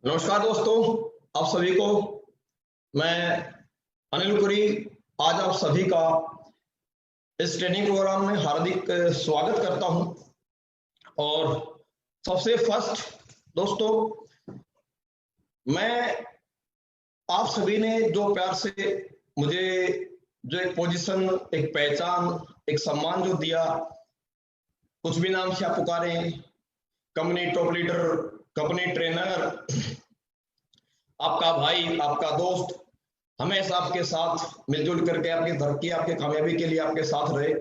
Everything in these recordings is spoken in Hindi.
नमस्कार दोस्तों, आप सभी को मैं अनिल पुरी आज आप सभी का इस ट्रेनिंग प्रोग्राम में हार्दिक स्वागत करता हूं। और सबसे फर्स्ट दोस्तों, मैं आप सभी ने जो प्यार से मुझे जो एक पोजीशन, एक पहचान, एक सम्मान जो दिया, कुछ भी नाम से आप पुकारें, company top leader, company trainer, आपका भाई, आपका दोस्त, हमेशा आपके साथ मिलजुल करके आपकी तरक्की, आपके कामयाबी के लिए आपके साथ रहे।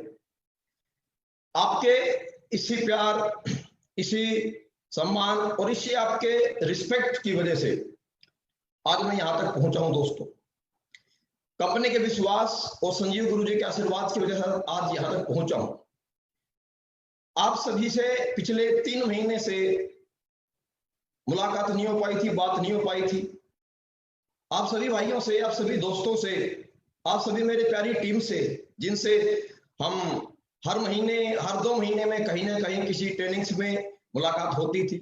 आपके इसी प्यार, इसी सम्मान और इसी आपके रिस्पेक्ट की वजह से आज मैं यहां तक पहुंचा हूं दोस्तों। कंपनी के विश्वास और संजीव गुरु जी के आशीर्वाद की वजह से आज यहां तक पहुंचा हूं। आप सभी से पिछले 3 महीने से मुलाकात नहीं हो पाई थी, बात नहीं हो पाई थी। आप सभी भाइयों से, आप सभी दोस्तों से, आप सभी मेरी प्यारी टीम से, जिनसे हम हर महीने, हर 2 महीने में कहीं ना कहीं किसी ट्रेनिंग्स में मुलाकात होती थी,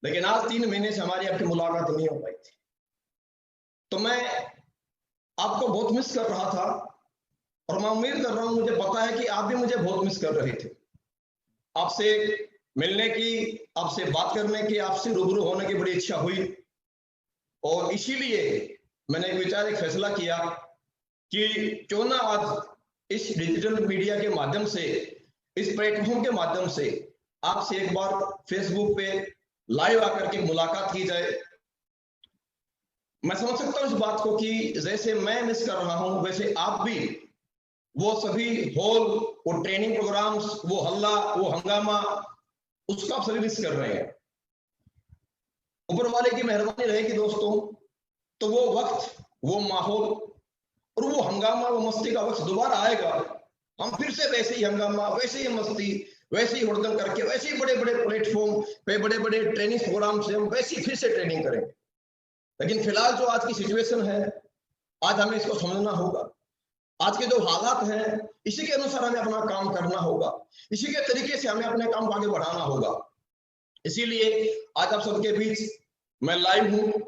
लेकिन आज 3 महीने से हमारी आपकी मुलाकात नहीं हो पाई थी। तो मैं आपको बहुत मिस कर रहा था और मैं उम्मीद कर रहा हूं, मुझे पता है कि आप भी मुझे बहुत मिस कर रहे थे। आपसे मिलने की, आपसे बात करने की, आपसे रूबरू होने की बड़ी इच्छा हुई और इसीलिए मैंने एक फैसला किया कि क्यों ना आज इस डिजिटल मीडिया के माध्यम से, इस प्लेटफॉर्म के माध्यम से आपसे एक बार फेसबुक पे लाइव आकर के मुलाकात की जाए। मैं समझ सकता हूं इस बात को कि जैसे मैं मिस कर रहा हूं, वैसे आप भी वो सभी हॉल, वो ट्रेनिंग प्रोग्राम्स, वो हल्ला, वो हंगामा, उसका आप सभी मिस कर रहे हैं। ऊपर वाले की मेहरबानी रहेगी दोस्तों, तो वो वक्त, वो माहौल और वो हंगामा, वो मस्ती का वक्त दोबारा आएगा। हम फिर से वैसे ही हंगामा, वैसे ही मस्ती, वैसे ही हुड़दंग करके, वैसे ही बड़े बड़े प्लेटफॉर्म पे, बड़े बड़े ट्रेनिंग प्रोग्राम से हम वैसे ही फिर से ट्रेनिंग करेंगे। लेकिन फिलहाल जो आज की सिचुएशन है, आज हमें इसको समझना होगा। आज के जो हालात हैं, इसी के अनुसार हमें अपना काम करना होगा, इसी के तरीके से हमें अपने काम को आगे बढ़ाना होगा। इसीलिए आज आप सबके बीच मैं लाइव हूं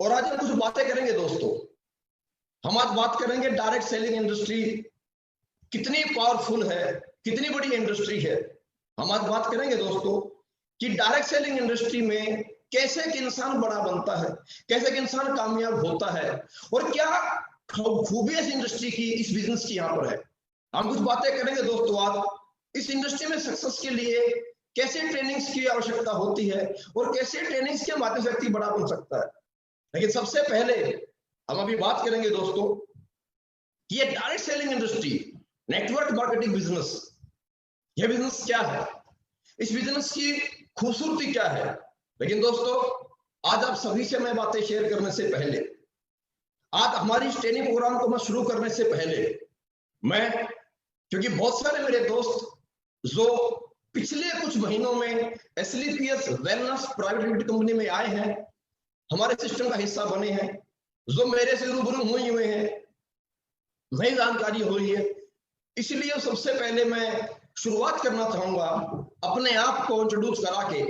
और आज हम कुछ बातें करेंगे दोस्तों। हम आज बात करेंगे डायरेक्ट सेलिंग इंडस्ट्री कितनी पावरफुल है, कितनी बड़ी इंडस्ट्री है। हम आज बात करेंगे दोस्तों कि डायरेक्ट सेलिंग इंडस्ट्री में कैसे एक इंसान बड़ा बनता है, कैसे एक इंसान कामयाब होता है और क्या खूबी इस इंडस्ट्री की, इस बिजनेस की यहाँ पर है। हम कुछ बातें करेंगे दोस्तों आज इस इंडस्ट्री में सक्सेस के लिए कैसे ट्रेनिंग्स की आवश्यकता होती है और कैसे ट्रेनिंग्स के माध्यम से व्यक्ति बड़ा बन सकता है। लेकिन सबसे पहले हम अभी बात करेंगे दोस्तों कि ये direct selling industry, network marketing business, ये बिजनेस क्या है, इस बिजनेस की खूबसूरती क्या है। लेकिन दोस्तों आज आप सभी से मैं बातें शेयर करने से पहले, आज हमारी इस ट्रेनिंग प्रोग्राम को मैं शुरू करने से पहले, मैं, क्योंकि बहुत सारे मेरे दोस्त जो पिछले कुछ महीनों में एसलीपीएस वेलनेस प्राइवेट लिमिटेड कंपनी में आए हैं, हमारे सिस्टम का हिस्सा बने हैं, जो मेरे से रूबरू हुए हैं, नई जानकारी हुई है, इसलिए सबसे पहले मैं शुरुआत करना चाहूंगा अपने आप को इंट्रोड्यूस करा के,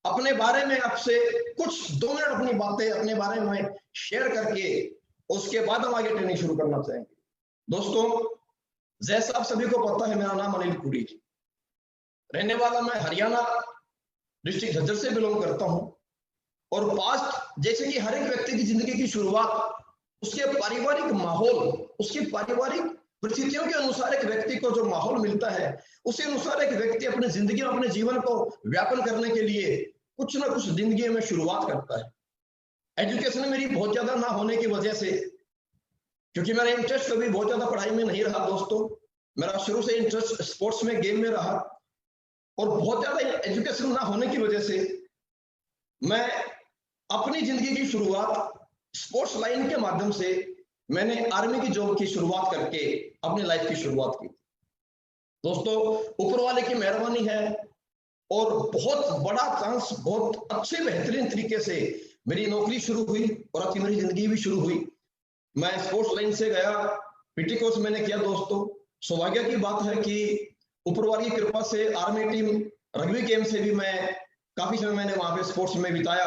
अपने बारे में आपसे कुछ 2 मिनट अपनी बातें अपने बारे में शेयर करके उसके बाद हम आगे ट्रेनिंग शुरू करना चाहेंगे। दोस्तों जैसा आप सभी को पता है, मेरा नाम अनिल पुरी, रहने वाला मैं हरियाणा डिस्ट्रिक्ट झज्जर से बिलोंग करता हूं। और पास्ट, जैसे कि हर एक व्यक्ति की जिंदगी की शुरुआत उसके पारिवारिक माहौल, उसकी पारिवारिक परिस्थितियों के अनुसार एक व्यक्ति को जो माहौल मिलता है, उसी अनुसार एक व्यक्ति अपनी जिंदगी में, अपने जीवन को व्यापन करने के लिए कुछ ना कुछ जिंदगी में शुरुआत करता है। एजुकेशन मेरी बहुत ज्यादा ना होने की वजह से, क्योंकि मेरा इंटरेस्ट कभी बहुत ज्यादा पढ़ाई में नहीं रहा दोस्तों, मेरा शुरू से इंटरेस्ट स्पोर्ट्स में, गेम में रहा, और बहुत ज्यादा एजुकेशन ना होने की वजह से मैं अपनी जिंदगी की शुरुआत स्पोर्ट्स लाइन के माध्यम से, मैंने आर्मी की जॉब की शुरुआत करके अपनी लाइफ की शुरुआत की। दोस्तों ऊपर वाले की मेहरबानी है और बहुत बड़ा चांस, बहुत अच्छे बेहतरीन तरीके से मेरी नौकरी शुरू हुई और अब मेरी जिंदगी भी शुरू हुई। मैं स्पोर्ट्स लाइन से गया, पीटी कोर्स मैंने किया दोस्तों। सौभाग्य की बात है कि ऊपर वाली की कृपा से आर्मी टीम रग्बी गेम से भी मैं काफी समय मैंने वहां पे स्पोर्ट्स में बिताया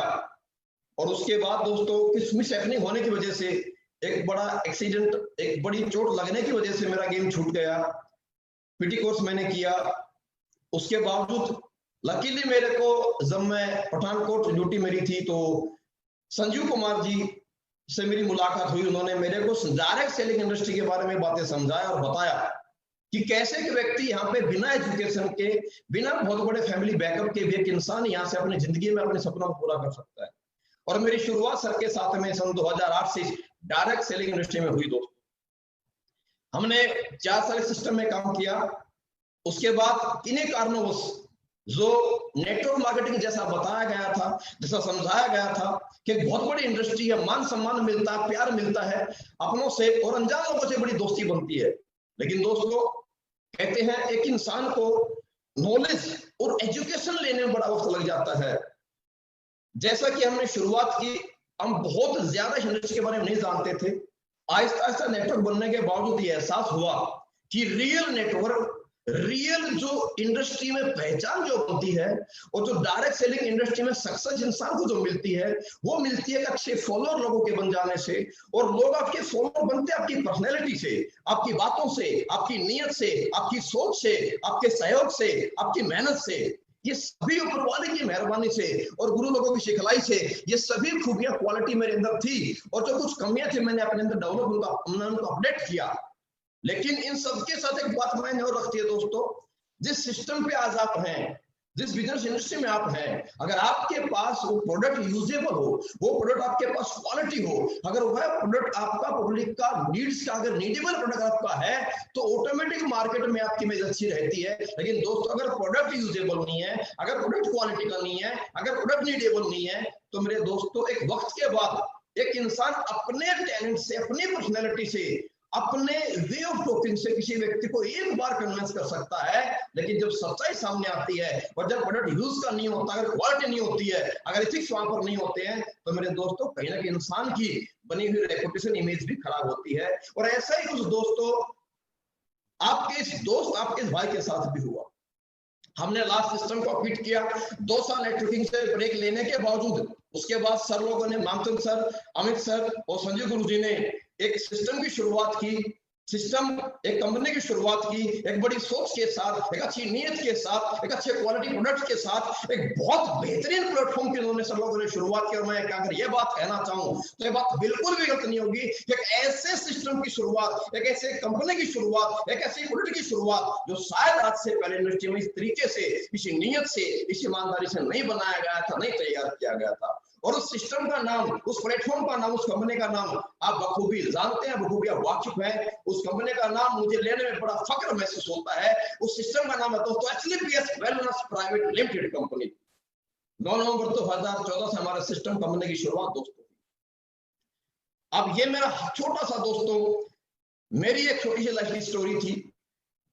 और उसके बाद दोस्तों कुछ मिस हैपनिंग होने की वजह से, एक बड़ा एक्सीडेंट, एक बड़ी चोट लगने की वजह से मेरा गेम छूट गया। पीटी कोर्स मैंने किया, उसके बावजूद लकीली मेरे को, जब मैं पठानकोट ड्यूटी मेरी थी, तो संजीव कुमार जी से मेरी मुलाकात हुई। उन्होंने मेरे को डायरेक्ट सेलिंग इंडस्ट्री के बारे में बातें समझाया और बताया कि कैसे कि व्यक्ति यहाँ पे बिना एजुकेशन के, बिना बहुत बड़े फैमिली बैकअप के भी एक इंसान यहाँ से अपनी जिंदगी में अपने सपनों को पूरा कर सकता है। और मेरी शुरुआत सर के साथ में सन 2008 से डायरेक्ट सेलिंग इंडस्ट्री में हुई दोस्तों। हमने 4 साल सिस्टम में काम किया। उसके बाद इन्हीं कारणों जो नेटवर्क मार्केटिंग जैसा बताया गया था, जैसा समझाया गया था कि बहुत बड़ी इंडस्ट्री है, मान सम्मान मिलता है, प्यार मिलता है अपनों से, और अनजान लोगों से बड़ी दोस्ती बनती है। लेकिन दोस्तों कहते हैं एक इंसान को नॉलेज और एजुकेशन लेने में बड़ा वक्त लग जाता है। जैसा कि हमने शुरुआत की, हम बहुत ज्यादा इंडस्ट्री के बारे में नहीं जानते थे। आहिस्ता आहिस्ता नेटवर्क बनने के बावजूद ये एहसास हुआ कि रियल नेटवर्क, रियल जो इंडस्ट्री में पहचान जो बनती है, और जो डायरेक्ट सेलिंग इंडस्ट्री में सक्सेस इंसान को जो मिलती है, वो मिलती है अच्छे फॉलोअर लोगों के बन जाने से। और लोग आपके फॉलोअर बनते हैं आपकी पर्सनैलिटी से, आपकी बातों से, आपकी नीयत से, आपकी सोच से, आपके सहयोग से, आपकी मेहनत से। ये सभी ऊपर वाले की मेहरबानी से और गुरु लोगों की सिखलाई से ये सभी खूबियां, क्वालिटी मेरे अंदर थी। और जो कुछ कमियां थी मैंने अपने अंदर डेवलप, उनको अपडेट किया। लेकिन इन सबके साथ एक बात मैंने और रखती है दोस्तों, जिस सिस्टम पे आज आप हैं, जिस बिजनेस इंडस्ट्री में आप हैं, अगर आपके पास वो प्रोडक्ट यूजेबल हो, वो प्रोडक्ट आपके पास क्वालिटी हो, अगर वह प्रोडक्ट आपका पब्लिक का नीड्स का, अगर नीडेबल प्रोडक्ट आपका है, तो ऑटोमेटिक मार्केट में आपकी इमेज अच्छी रहती है। लेकिन दोस्तों अगर प्रोडक्ट यूजेबल नहीं है, अगर प्रोडक्ट क्वालिटी का नहीं है, अगर प्रोडक्ट नीडेबल नहीं है, तो मेरे दोस्तों एक वक्त के बाद एक इंसान अपने टैलेंट से, अपनी पर्सनैलिटी से, अपने वे ऑफ टॉकिंग से किसी व्यक्ति को एक बार कन्विंस कर सकता है। लेकिन जब सच्चाई सामने आती है और जब प्रोडक्ट यूज का नहीं होता, अगर क्वालिटी नहीं होती है, अगर एथिक्स वहां पर नहीं होते हैं, तो मेरे दोस्तों कहीं ना कहीं इंसान की बनी हुई रेपुटेशन, इमेज भी खराब होती है। और ऐसा ही कुछ दोस्तों आपके इस दोस्त, आपके इस भाई के साथ भी हुआ। हमने लास्ट सिस्टम को क्विट किया 2 साल नेटवर्किंग से ब्रेक लेने के बावजूद। उसके बाद सर लोगों ने, मानचंद सर, अमित सर और संजीव गुरु जी ने एक सिस्टम की शुरुआत की। सिस्टम एक कंपनी की शुरुआत की, एक बड़ी सोच के साथ, एक अच्छी नीयत के साथ, एक अच्छे क्वालिटी प्रोडक्ट के साथ, एक बहुत बेहतरीन प्लेटफॉर्म की उन्होंने सब लोगों ने शुरुआत की। और मैं अगर ये बात कहना चाहूं तो ये बात बिल्कुल भी गलत नहीं होगी कि एक ऐसे सिस्टम की शुरुआत, एक ऐसे कंपनी की शुरुआत, एक ऐसी प्रोडक्ट की शुरुआत जो शायद आज से पहले इंडस्ट्री में इस तरीके से, इसी नीयत से, इस ईमानदारी से नहीं बनाया गया था, नहीं तैयार किया गया था। और उस सिस्टम का नाम, उस प्लेटफॉर्म का नाम, उस कंपनी का नाम आप बखूबी जानते हैं, बखूबी आप वाकिफ हैं। उस कंपनी का नाम मुझे लेने में बड़ा फक्र महसूस होता है। उस सिस्टम का नाम है दोस्तों HLPS wellness private limited company. 9 नवंबर 2014 से हमारा सिस्टम कंपनी की शुरुआत दोस्तों। अब ये मेरा छोटा सा दोस्तों, मेरी एक छोटी सी लाइफ की स्टोरी थी।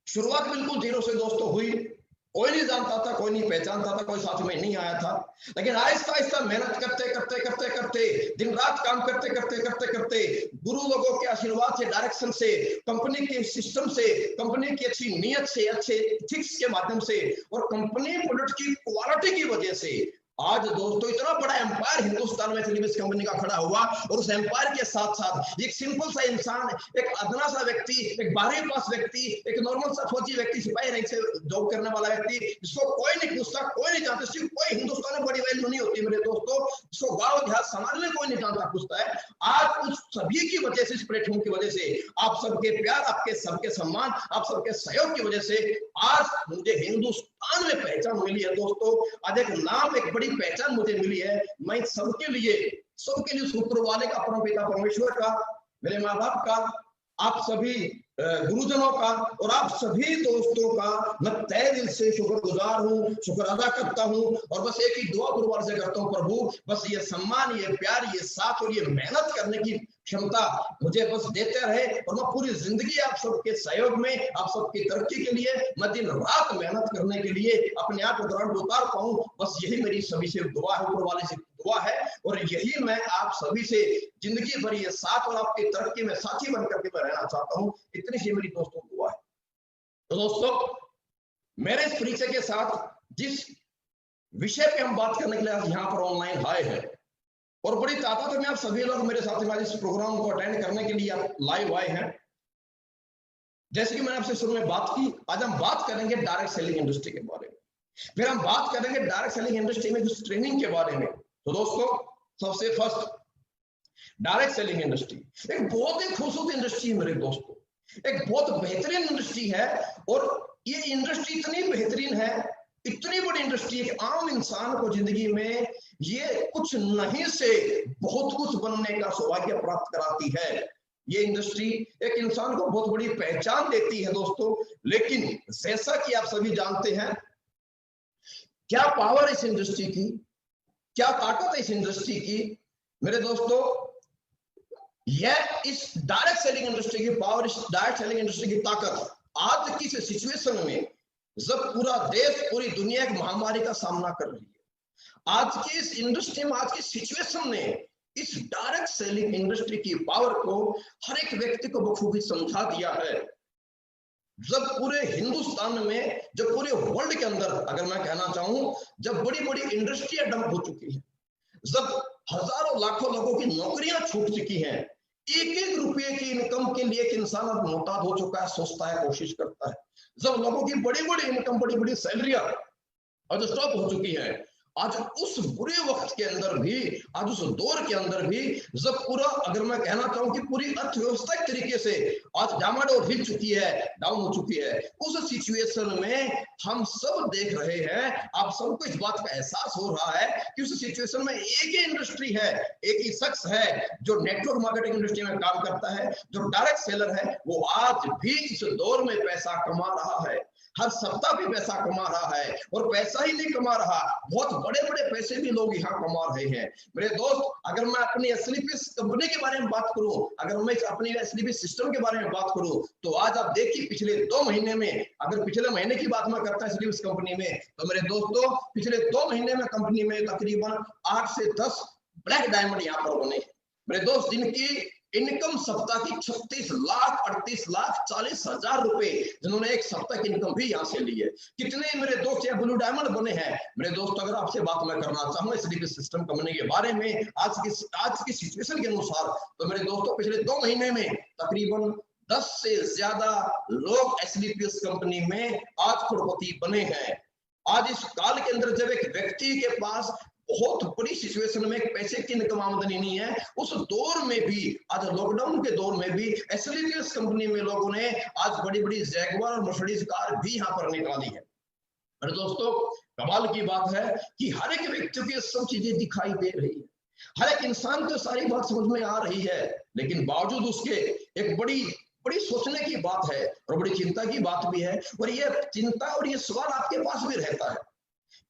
शुरुआत बिल्कुल जीरो से दोस्तों हुई। कोई नहीं जानता था, कोई नहीं पहचानता था, कोई साथ में नहीं आया था। लेकिन आहिस्ता आहिस्ता मेहनत करते करते करते करते, दिन रात काम करते करते करते करते, गुरु लोगों के आशीर्वाद से, डायरेक्शन से, कंपनी के सिस्टम से, कंपनी की अच्छी नीयत से, अच्छे एथिक्स के माध्यम से और कंपनी प्रोडक्ट की क्वालिटी की वजह से आज दोस्तों इतना बड़ा एम्पायर हिंदुस्तान में HLPS कंपनी का खड़ा हुआ। और उस एम्पायर के साथ साथ एक सिंपल सा इंसान, एक अदना सा व्यक्ति, एक 12वीं पास व्यक्ति, एक नॉर्मल सा फौजी व्यक्ति, सिपाही रैंक से जॉब करने वाला व्यक्ति, जिसको कोई नहीं पूछता, कोई नहीं जानता, सिर्फ कोई हिंदुस्तान में बड़ी वैल्यू नहीं होती मेरे दोस्तों, जिसको गाँव देहात समाज में कोई नहीं जानता, पूछता है। आज उस सभी की वजह से, इस प्लेटफॉर्म की वजह से, आप सबके प्यार, आपके सबके सम्मान, आप सबके सहयोग की वजह से आज मुझे हिंदुस्तान में पहचान मिली है दोस्तों। आज एक नाम, एक बड़ी पहचान मुझे मिली है। मैं सबके लिए ऊपर वाले का, परमपिता परमेश्वर का, मेरे माँ बाप का, आप सभी गुरुजनों का और आप सभी दोस्तों का मैं तहे दिल से शुक्रगुजार हूँ, शुक्र अदा करता हूँ। और बस एक ही दुआ गुरुवार से करता हूँ, प्रभु बस ये सम्मान, ये प्यार, ये साथ और ये मेहनत करने की क्षमता मुझे बस देते रहे। और मैं पूरी जिंदगी आप सबके सहयोग में, आप सबकी तरक्की के लिए मैं दिन रात मेहनत करने के लिए अपने आप को ग्राउंड उतार पाऊं। बस यही मेरी सभी से दुआ है, ऊपर वाले से दुआ है। और यही मैं आप सभी से जिंदगी भर ये साथ और आपकी तरक्की में साथी बनकर के मैं रहना चाहता हूँ। इतनी सी मेरी दोस्तों दुआ है। तो दोस्तों मेरे इस परिचय के साथ जिस विषय पे हम बात करने के लिए आज यहाँ पर ऑनलाइन आए हैं, और बड़ी तादाद में आप सभी लोग मेरे साथ में आज इस प्रोग्राम को अटेंड करने के लिए आप लाइव आए हैं। जैसे कि मैंने आपसे शुरू में बात की, आज हम बात करेंगे डायरेक्ट सेलिंग इंडस्ट्री के बारे में, फिर हम बात करेंगे डायरेक्ट सेलिंग इंडस्ट्री में कुछ ट्रेनिंग के बारे में। तो दोस्तों, सबसे फर्स्ट डायरेक्ट सेलिंग इंडस्ट्री एक बहुत ही खूबसूरत इंडस्ट्री है मेरे दोस्तों, एक बहुत बेहतरीन इंडस्ट्री है। और ये इंडस्ट्री इतनी बेहतरीन है, इतनी बड़ी इंडस्ट्री है कि आम इंसान को जिंदगी में ये कुछ नहीं से बहुत कुछ बनने का सौभाग्य प्राप्त कराती है। ये इंडस्ट्री एक इंसान को बहुत बड़ी पहचान देती है दोस्तों। लेकिन जैसा कि आप सभी जानते हैं, क्या पावर इस इंडस्ट्री की, क्या ताकत है इस इंडस्ट्री की मेरे दोस्तों। यह इस डायरेक्ट सेलिंग इंडस्ट्री की पावर, इस डायरेक्ट सेलिंग इंडस्ट्री की ताकत आज की सिचुएशन में, जब पूरा देश, पूरी दुनिया एक महामारी का सामना कर रही है, आज की इस इंडस्ट्री में, आज की सिचुएशन ने इस डायरेक्ट सेलिंग इंडस्ट्री की पावर को हर एक व्यक्ति को बखूबी समझा दिया है। जब पूरे हिंदुस्तान में, जब पूरे वर्ल्ड के अंदर अगर मैं कहना चाहूं, जब बड़ी बड़ी इंडस्ट्रियां डंप हो चुकी है, जब हजारों लाखों लोगों की नौकरियां छूट चुकी हैं, एक एक रुपये की इनकम के लिए एक इंसान अब मोहताज हो चुका है, सोचता है, कोशिश करता है। जब लोगों की बड़ी बड़ी इनकम, बड़ी बड़ी सैलरियां आज स्टॉप हो चुकी है, आज उस बुरे वक्त के अंदर भी, आज उस दौर के अंदर भी, जब पूरा, अगर मैं कहना चाहूं कि पूरी अर्थव्यवस्था एक तरीके से आज डामाडोल हिल चुकी है, डाउन हो चुकी है, उस सिचुएशन में हम सब देख रहे हैं, आप सबको इस बात का एहसास हो रहा है कि उस सिचुएशन में एक ही इंडस्ट्री है, एक ही शख्स है जो नेटवर्क मार्केटिंग इंडस्ट्री में काम करता है, जो डायरेक्ट सेलर है, वो आज भी इस दौर में पैसा कमा रहा है, हर सप्ताह भी पैसा कमा रहा है। और पैसा ही नहीं कमा रहा, बहुत बड़े बड़े पैसे भी लोग यहाँ कमा रहे हैं मेरे दोस्त। अगर मैं अपनी एसलीपी कंपनी के बारे में बात करूं, अगर मैं अपनी एसलीपी सिस्टम के बारे में बात करूं, तो आज आप देखिए पिछले 2 महीने में, अगर पिछले महीने की बात मैं करता एसलीपी कंपनी में, तो मेरे दोस्तों पिछले 2 महीने में कंपनी में तकरीबन 8 से 10 ब्लैक डायमंड यहाँ पर बने मेरे दोस्त, जिनकी इनकम सप्ताह की 36 लाख 38 लाख 40 हजार रुपए, जिन्होंने एक सप्ताह की इनकम भी यहाँ से ली है। कितने मेरे दोस्त यहाँ ब्लू डायमंड बने हैं मेरे दोस्त। अगर आपसे बात मैं करना चाहूँ एसलीपी सिस्टम कंपनी के बारे में आज की सिचुएशन के अनुसार, तो मेरे दोस्तों पिछले 2 महीने में तकरीबन 10 से ज्यादा लोग एसलीपी कंपनी में आज करोड़पति बने हैं। आज इस काल के अंदर जब एक व्यक्ति के पास बहुत बड़ी सिचुएशन में एक पैसे की इनकम आमदनी नहीं है, उस दौर में भी, आज लॉकडाउन के दौर में भी एसलीपीएस कंपनी में लोगों ने आज बड़ी बड़ी जैगुआर और मर्सिडीज कार भी यहाँ पर निकाली है। अरे दोस्तों, कमाल की बात है कि हर एक व्यक्ति को ये सब चीजें दिखाई दे रही है, हर एक इंसान को सारी बात समझ में आ रही है, लेकिन बावजूद उसके एक बड़ी बड़ी सोचने की बात है और बड़ी चिंता की बात भी है। और ये चिंता और ये सवाल आपके पास भी रहता है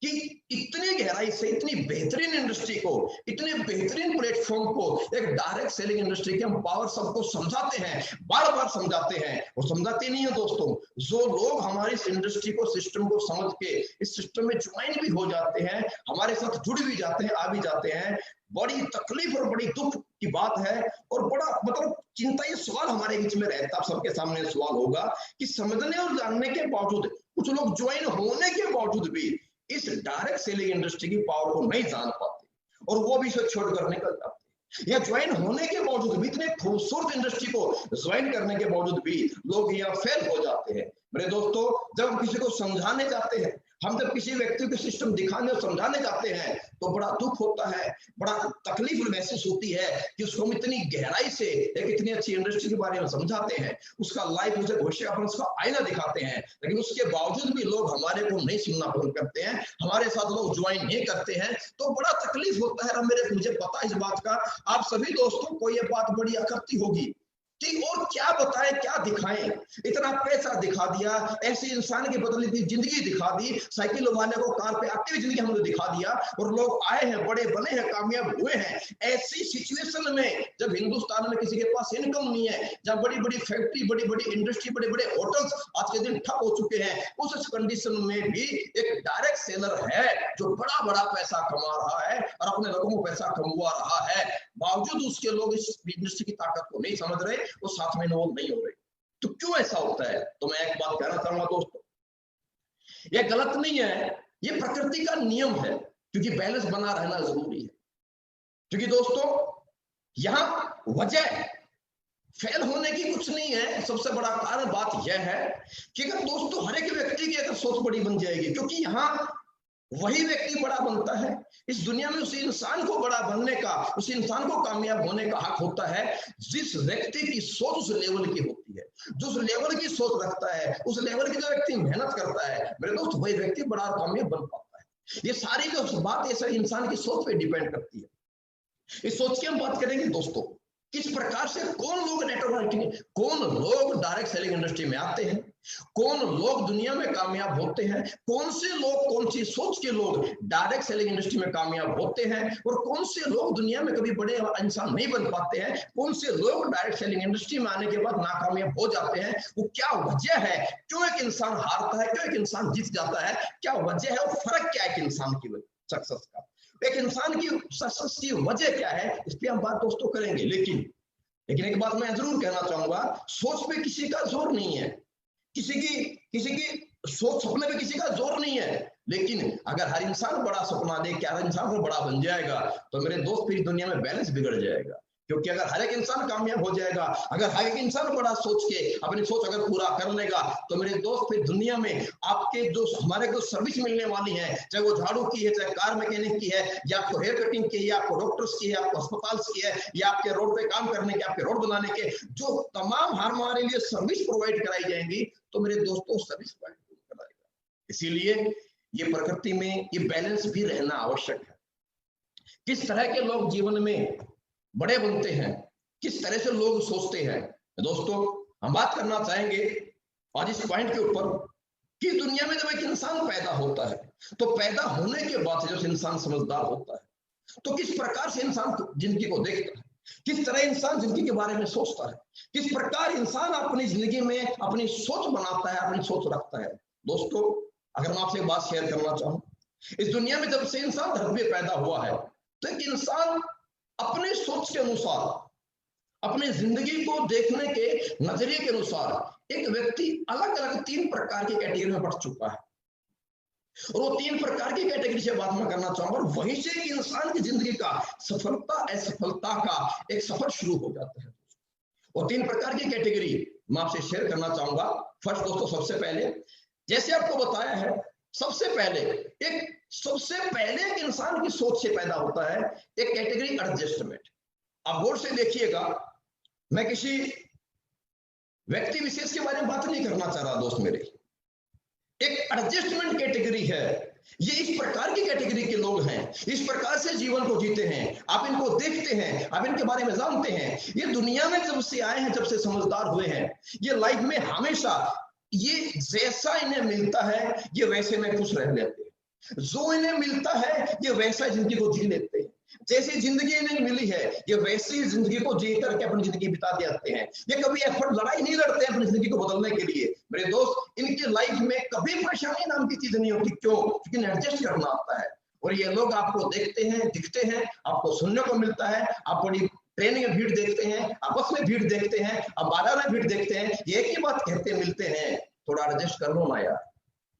कि इतनी गहराई से, इतनी बेहतरीन इंडस्ट्री को, इतने बेहतरीन प्लेटफॉर्म को, एक डायरेक्ट सेलिंग इंडस्ट्री के हम पावर सबको समझाते हैं, बार बार समझाते हैं, और समझाते नहीं है दोस्तों। जो लोग हमारी इस इंडस्ट्री को, सिस्टम को समझ के इस सिस्टम में ज्वाइन भी हो जाते हैं, हमारे साथ जुड़ भी जाते हैं, आ भी जाते हैं, बड़ी तकलीफ और बड़ी दुख की बात है। और बड़ा मतलब चिंता, ये सवाल हमारे बीच में रहता है, सबके सामने सवाल होगा कि समझने और जानने के बावजूद, कुछ लोग ज्वाइन होने के बावजूद भी इस डायरेक्ट सेलिंग इंडस्ट्री की पावर को नहीं जान पाते, और वो भी इसे छोड़कर निकल जाते हैं। या ज्वाइन होने के बावजूद भी, इतने खूबसूरत इंडस्ट्री को ज्वाइन करने के बावजूद भी लोग यहाँ फेल हो जाते हैं मेरे दोस्तों। जब हम किसी को समझाने जाते हैं, हम जब किसी व्यक्ति को सिस्टम दिखाने और समझाने जाते हैं, तो बड़ा दुख होता है, बड़ा तकलीफ महसूस होती है कि उसको हम इतनी गहराई से एक इतनी अच्छी इंडस्ट्री के बारे में समझाते हैं, उसका लाइफ, उसे भविष्य अपन उसका आईना दिखाते हैं, लेकिन उसके बावजूद भी लोग हमारे को नहीं सुनना पसंद करते हैं, हमारे साथ लोग ज्वाइन नहीं करते हैं, तो बड़ा तकलीफ होता है। मुझे पता है इस बात का, आप सभी दोस्तों को ये बात बड़ी आकर्षित होगी कि और क्या बताएं, क्या दिखाएं, इतना पैसा दिखा दिया, ऐसे इंसान की बदली हुई जिंदगी दिखा दी, साइकिल वाले को कार पे आती हुई जिंदगी हमने दिखा दिया, और लोग आए हैं, बड़े बने हैं, कामयाब हुए हैं। ऐसी सिचुएशन में जब हिंदुस्तान में किसी के पास इनकम नहीं है, जब बड़ी बड़ी फैक्ट्री, बड़ी बड़ी इंडस्ट्री, बड़े बड़े होटल्स आज के दिन ठप हो चुके हैं, उस कंडीशन में भी एक डायरेक्ट सेलर है जो बड़ा बड़ा पैसा कमा रहा है और अपने लोगों को पैसा कमवा रहा है, बावजूद उसके लोग इस इंडस्ट्री की ताकत को नहीं समझ रहे, वो साथ में इन्वॉल्व नहीं हो रहे। तो क्यों ऐसा होता है? तो मैं एक बात कहना चाहूंगा दोस्तों, ये गलत नहीं है, ये प्रकृति का नियम है, क्योंकि बैलेंस बना रहना जरूरी है। क्योंकि दोस्तों यहां वजह फेल होने की कुछ नहीं है, सबसे बड़ा कारण बात यह है कि अगर दोस्तों हर एक व्यक्ति की अगर सोच बड़ी बन जाएगी, क्योंकि यहाँ वही व्यक्ति बड़ा बनता है इस दुनिया में, उसी इंसान को बड़ा बनने का, उस इंसान को कामयाब होने का हक होता है जिस व्यक्ति की सोच उस लेवल की होती है, जो उस लेवल की सोच रखता है, उस लेवल की जो व्यक्ति मेहनत करता है मेरे दोस्त, वही व्यक्ति बड़ा और कामयाब बन पाता है। ये सारी जो बात ये सारी इंसान की सोच पे डिपेंड करती है। इस सोच की हम बात करेंगे दोस्तों, किस प्रकार से कौन लोग नेटवर्क मार्केटिंग, कौन लोग डायरेक्ट सेलिंग इंडस्ट्री में आते हैं, कौन लोग दुनिया में कामयाब होते हैं, कौन से लोग, कौन सी सोच के लोग डायरेक्ट सेलिंग इंडस्ट्री में कामयाब होते हैं, और कौन से लोग दुनिया में कभी बड़े इंसान नहीं बन पाते हैं, कौन से लोग डायरेक्ट सेलिंग इंडस्ट्री में आने के बाद नाकामयाब हो जाते हैं, वो क्या वजह है, क्यों एक इंसान हारता है, क्यों एक इंसान जीत जाता है, क्या वजह है और फर्क क्या है एक इंसान की सक्सेस का, एक इंसान की सक्सेस की वजह क्या है, इस पर हम बात दोस्तों करेंगे। लेकिन एक बात मैं जरूर कहना चाहूंगा, सोच पे किसी का जोर नहीं है, किसी की सोच, सपने पे किसी का जोर नहीं है, लेकिन अगर हर इंसान बड़ा सपना दे कि हर इंसान को बड़ा बन जाएगा तो मेरे दोस्त फिर दुनिया में बैलेंस बिगड़ जाएगा। क्योंकि अगर हर एक इंसान कामयाब हो जाएगा, अगर हर एक इंसान बड़ा सोच के अपनी सोच अगर पूरा कर लेगा तो मेरे दोस्त फिर दुनिया में आपके जो हमारे को सर्विस मिलने वाली है, चाहे वो झाड़ू की है, चाहे कार मैकेनिक की है, या आपको हेयर कटिंग की है, या आपको डॉक्टर्स की है, आपको अस्पताल की है, या आपके रोड पे काम करने के, आपके रोड बनाने के, जो तमाम हमारे लिए सर्विस प्रोवाइड कराई जाएंगी तो मेरे दोस्तों सर्विस प्रोवाइड कराएगा। इसीलिए ये प्रकृति में ये बैलेंस भी रहना आवश्यक है। किस तरह के लोग जीवन में बड़े बनते हैं, किस तरह से लोग सोचते हैं, दोस्तों हम बात करना चाहेंगे आज इस पॉइंट के ऊपर कि दुनिया में जब एक इंसान पैदा होता है तो पैदा होने के बाद जब इंसान समझदार होता है तो किस प्रकार से इंसान जिंदगी को देखता है, किस तरह इंसान जिंदगी के बारे में सोचता है, किस प्रकार इंसान अपनी जिंदगी में अपनी सोच बनाता है, अपनी सोच रखता है। दोस्तों अगर मैं आपसे एक बात शेयर करना चाहूं, इस दुनिया में जब से इंसान धरती पे पैदा हुआ है तो एक इंसान अपने सोच के अनुसार, अपने जिंदगी को देखने के नजरिए के अनुसार एक व्यक्ति अलग अलग 3 प्रकार की कैटेगरी में बढ़ चुका है, और वो 3 प्रकार की कैटेगरी से बात मैं करना चाहूंगा, और वहीं से एक इंसान की जिंदगी का सफलता असफलता का एक सफर शुरू हो जाता है। और 3 प्रकार की कैटेगरी मैं आपसे शेयर करना चाहूंगा। फर्स्ट दोस्तों, सबसे पहले जैसे आपको बताया है, सबसे पहले एक इंसान की सोच से पैदा होता है एक कैटेगरी एडजस्टमेंट। आप गौर से देखिएगा, मैं किसी व्यक्ति विशेष के बारे में बात नहीं करना चाह रहा दोस्त मेरे, एक एडजस्टमेंट कैटेगरी है। ये इस प्रकार की कैटेगरी के लोग हैं, इस प्रकार से जीवन को जीते हैं, आप इनको देखते हैं, आप इनके बारे में जानते हैं, ये दुनिया में जब से आए हैं, जब से समझदार हुए हैं, ये लाइफ में हमेशा ये जैसा इन्हें मिलता है ये वैसे में खुश रह लेते हैं, जो इन्हें मिलता है ये वैसा जिंदगी को जी लेते हैं, जैसी जिंदगी इन्हें मिली है ये वैसी जिंदगी को जी करके अपनी जिंदगी बिता देते हैं। ये कभी एफर्ट लड़ाई नहीं लड़ते अपनी जिंदगी को बदलने के लिए। मेरे दोस्त, इनकी लाइफ में कभी परेशानी नाम की चीज नहीं होती। क्यों? क्योंकि इन्हें एडजस्ट करना आता है। और ये लोग आपको देखते हैं, दिखते हैं, आपको सुनने को मिलता है, आप बड़ी ट्रेन में भीड़ देखते हैं, आप बस में भीड़ देखते हैं, आप बाजार में भीड़ देखते हैं, ये एक ही बात कहते मिलते हैं, थोड़ा एडजस्ट कर लो ना यार।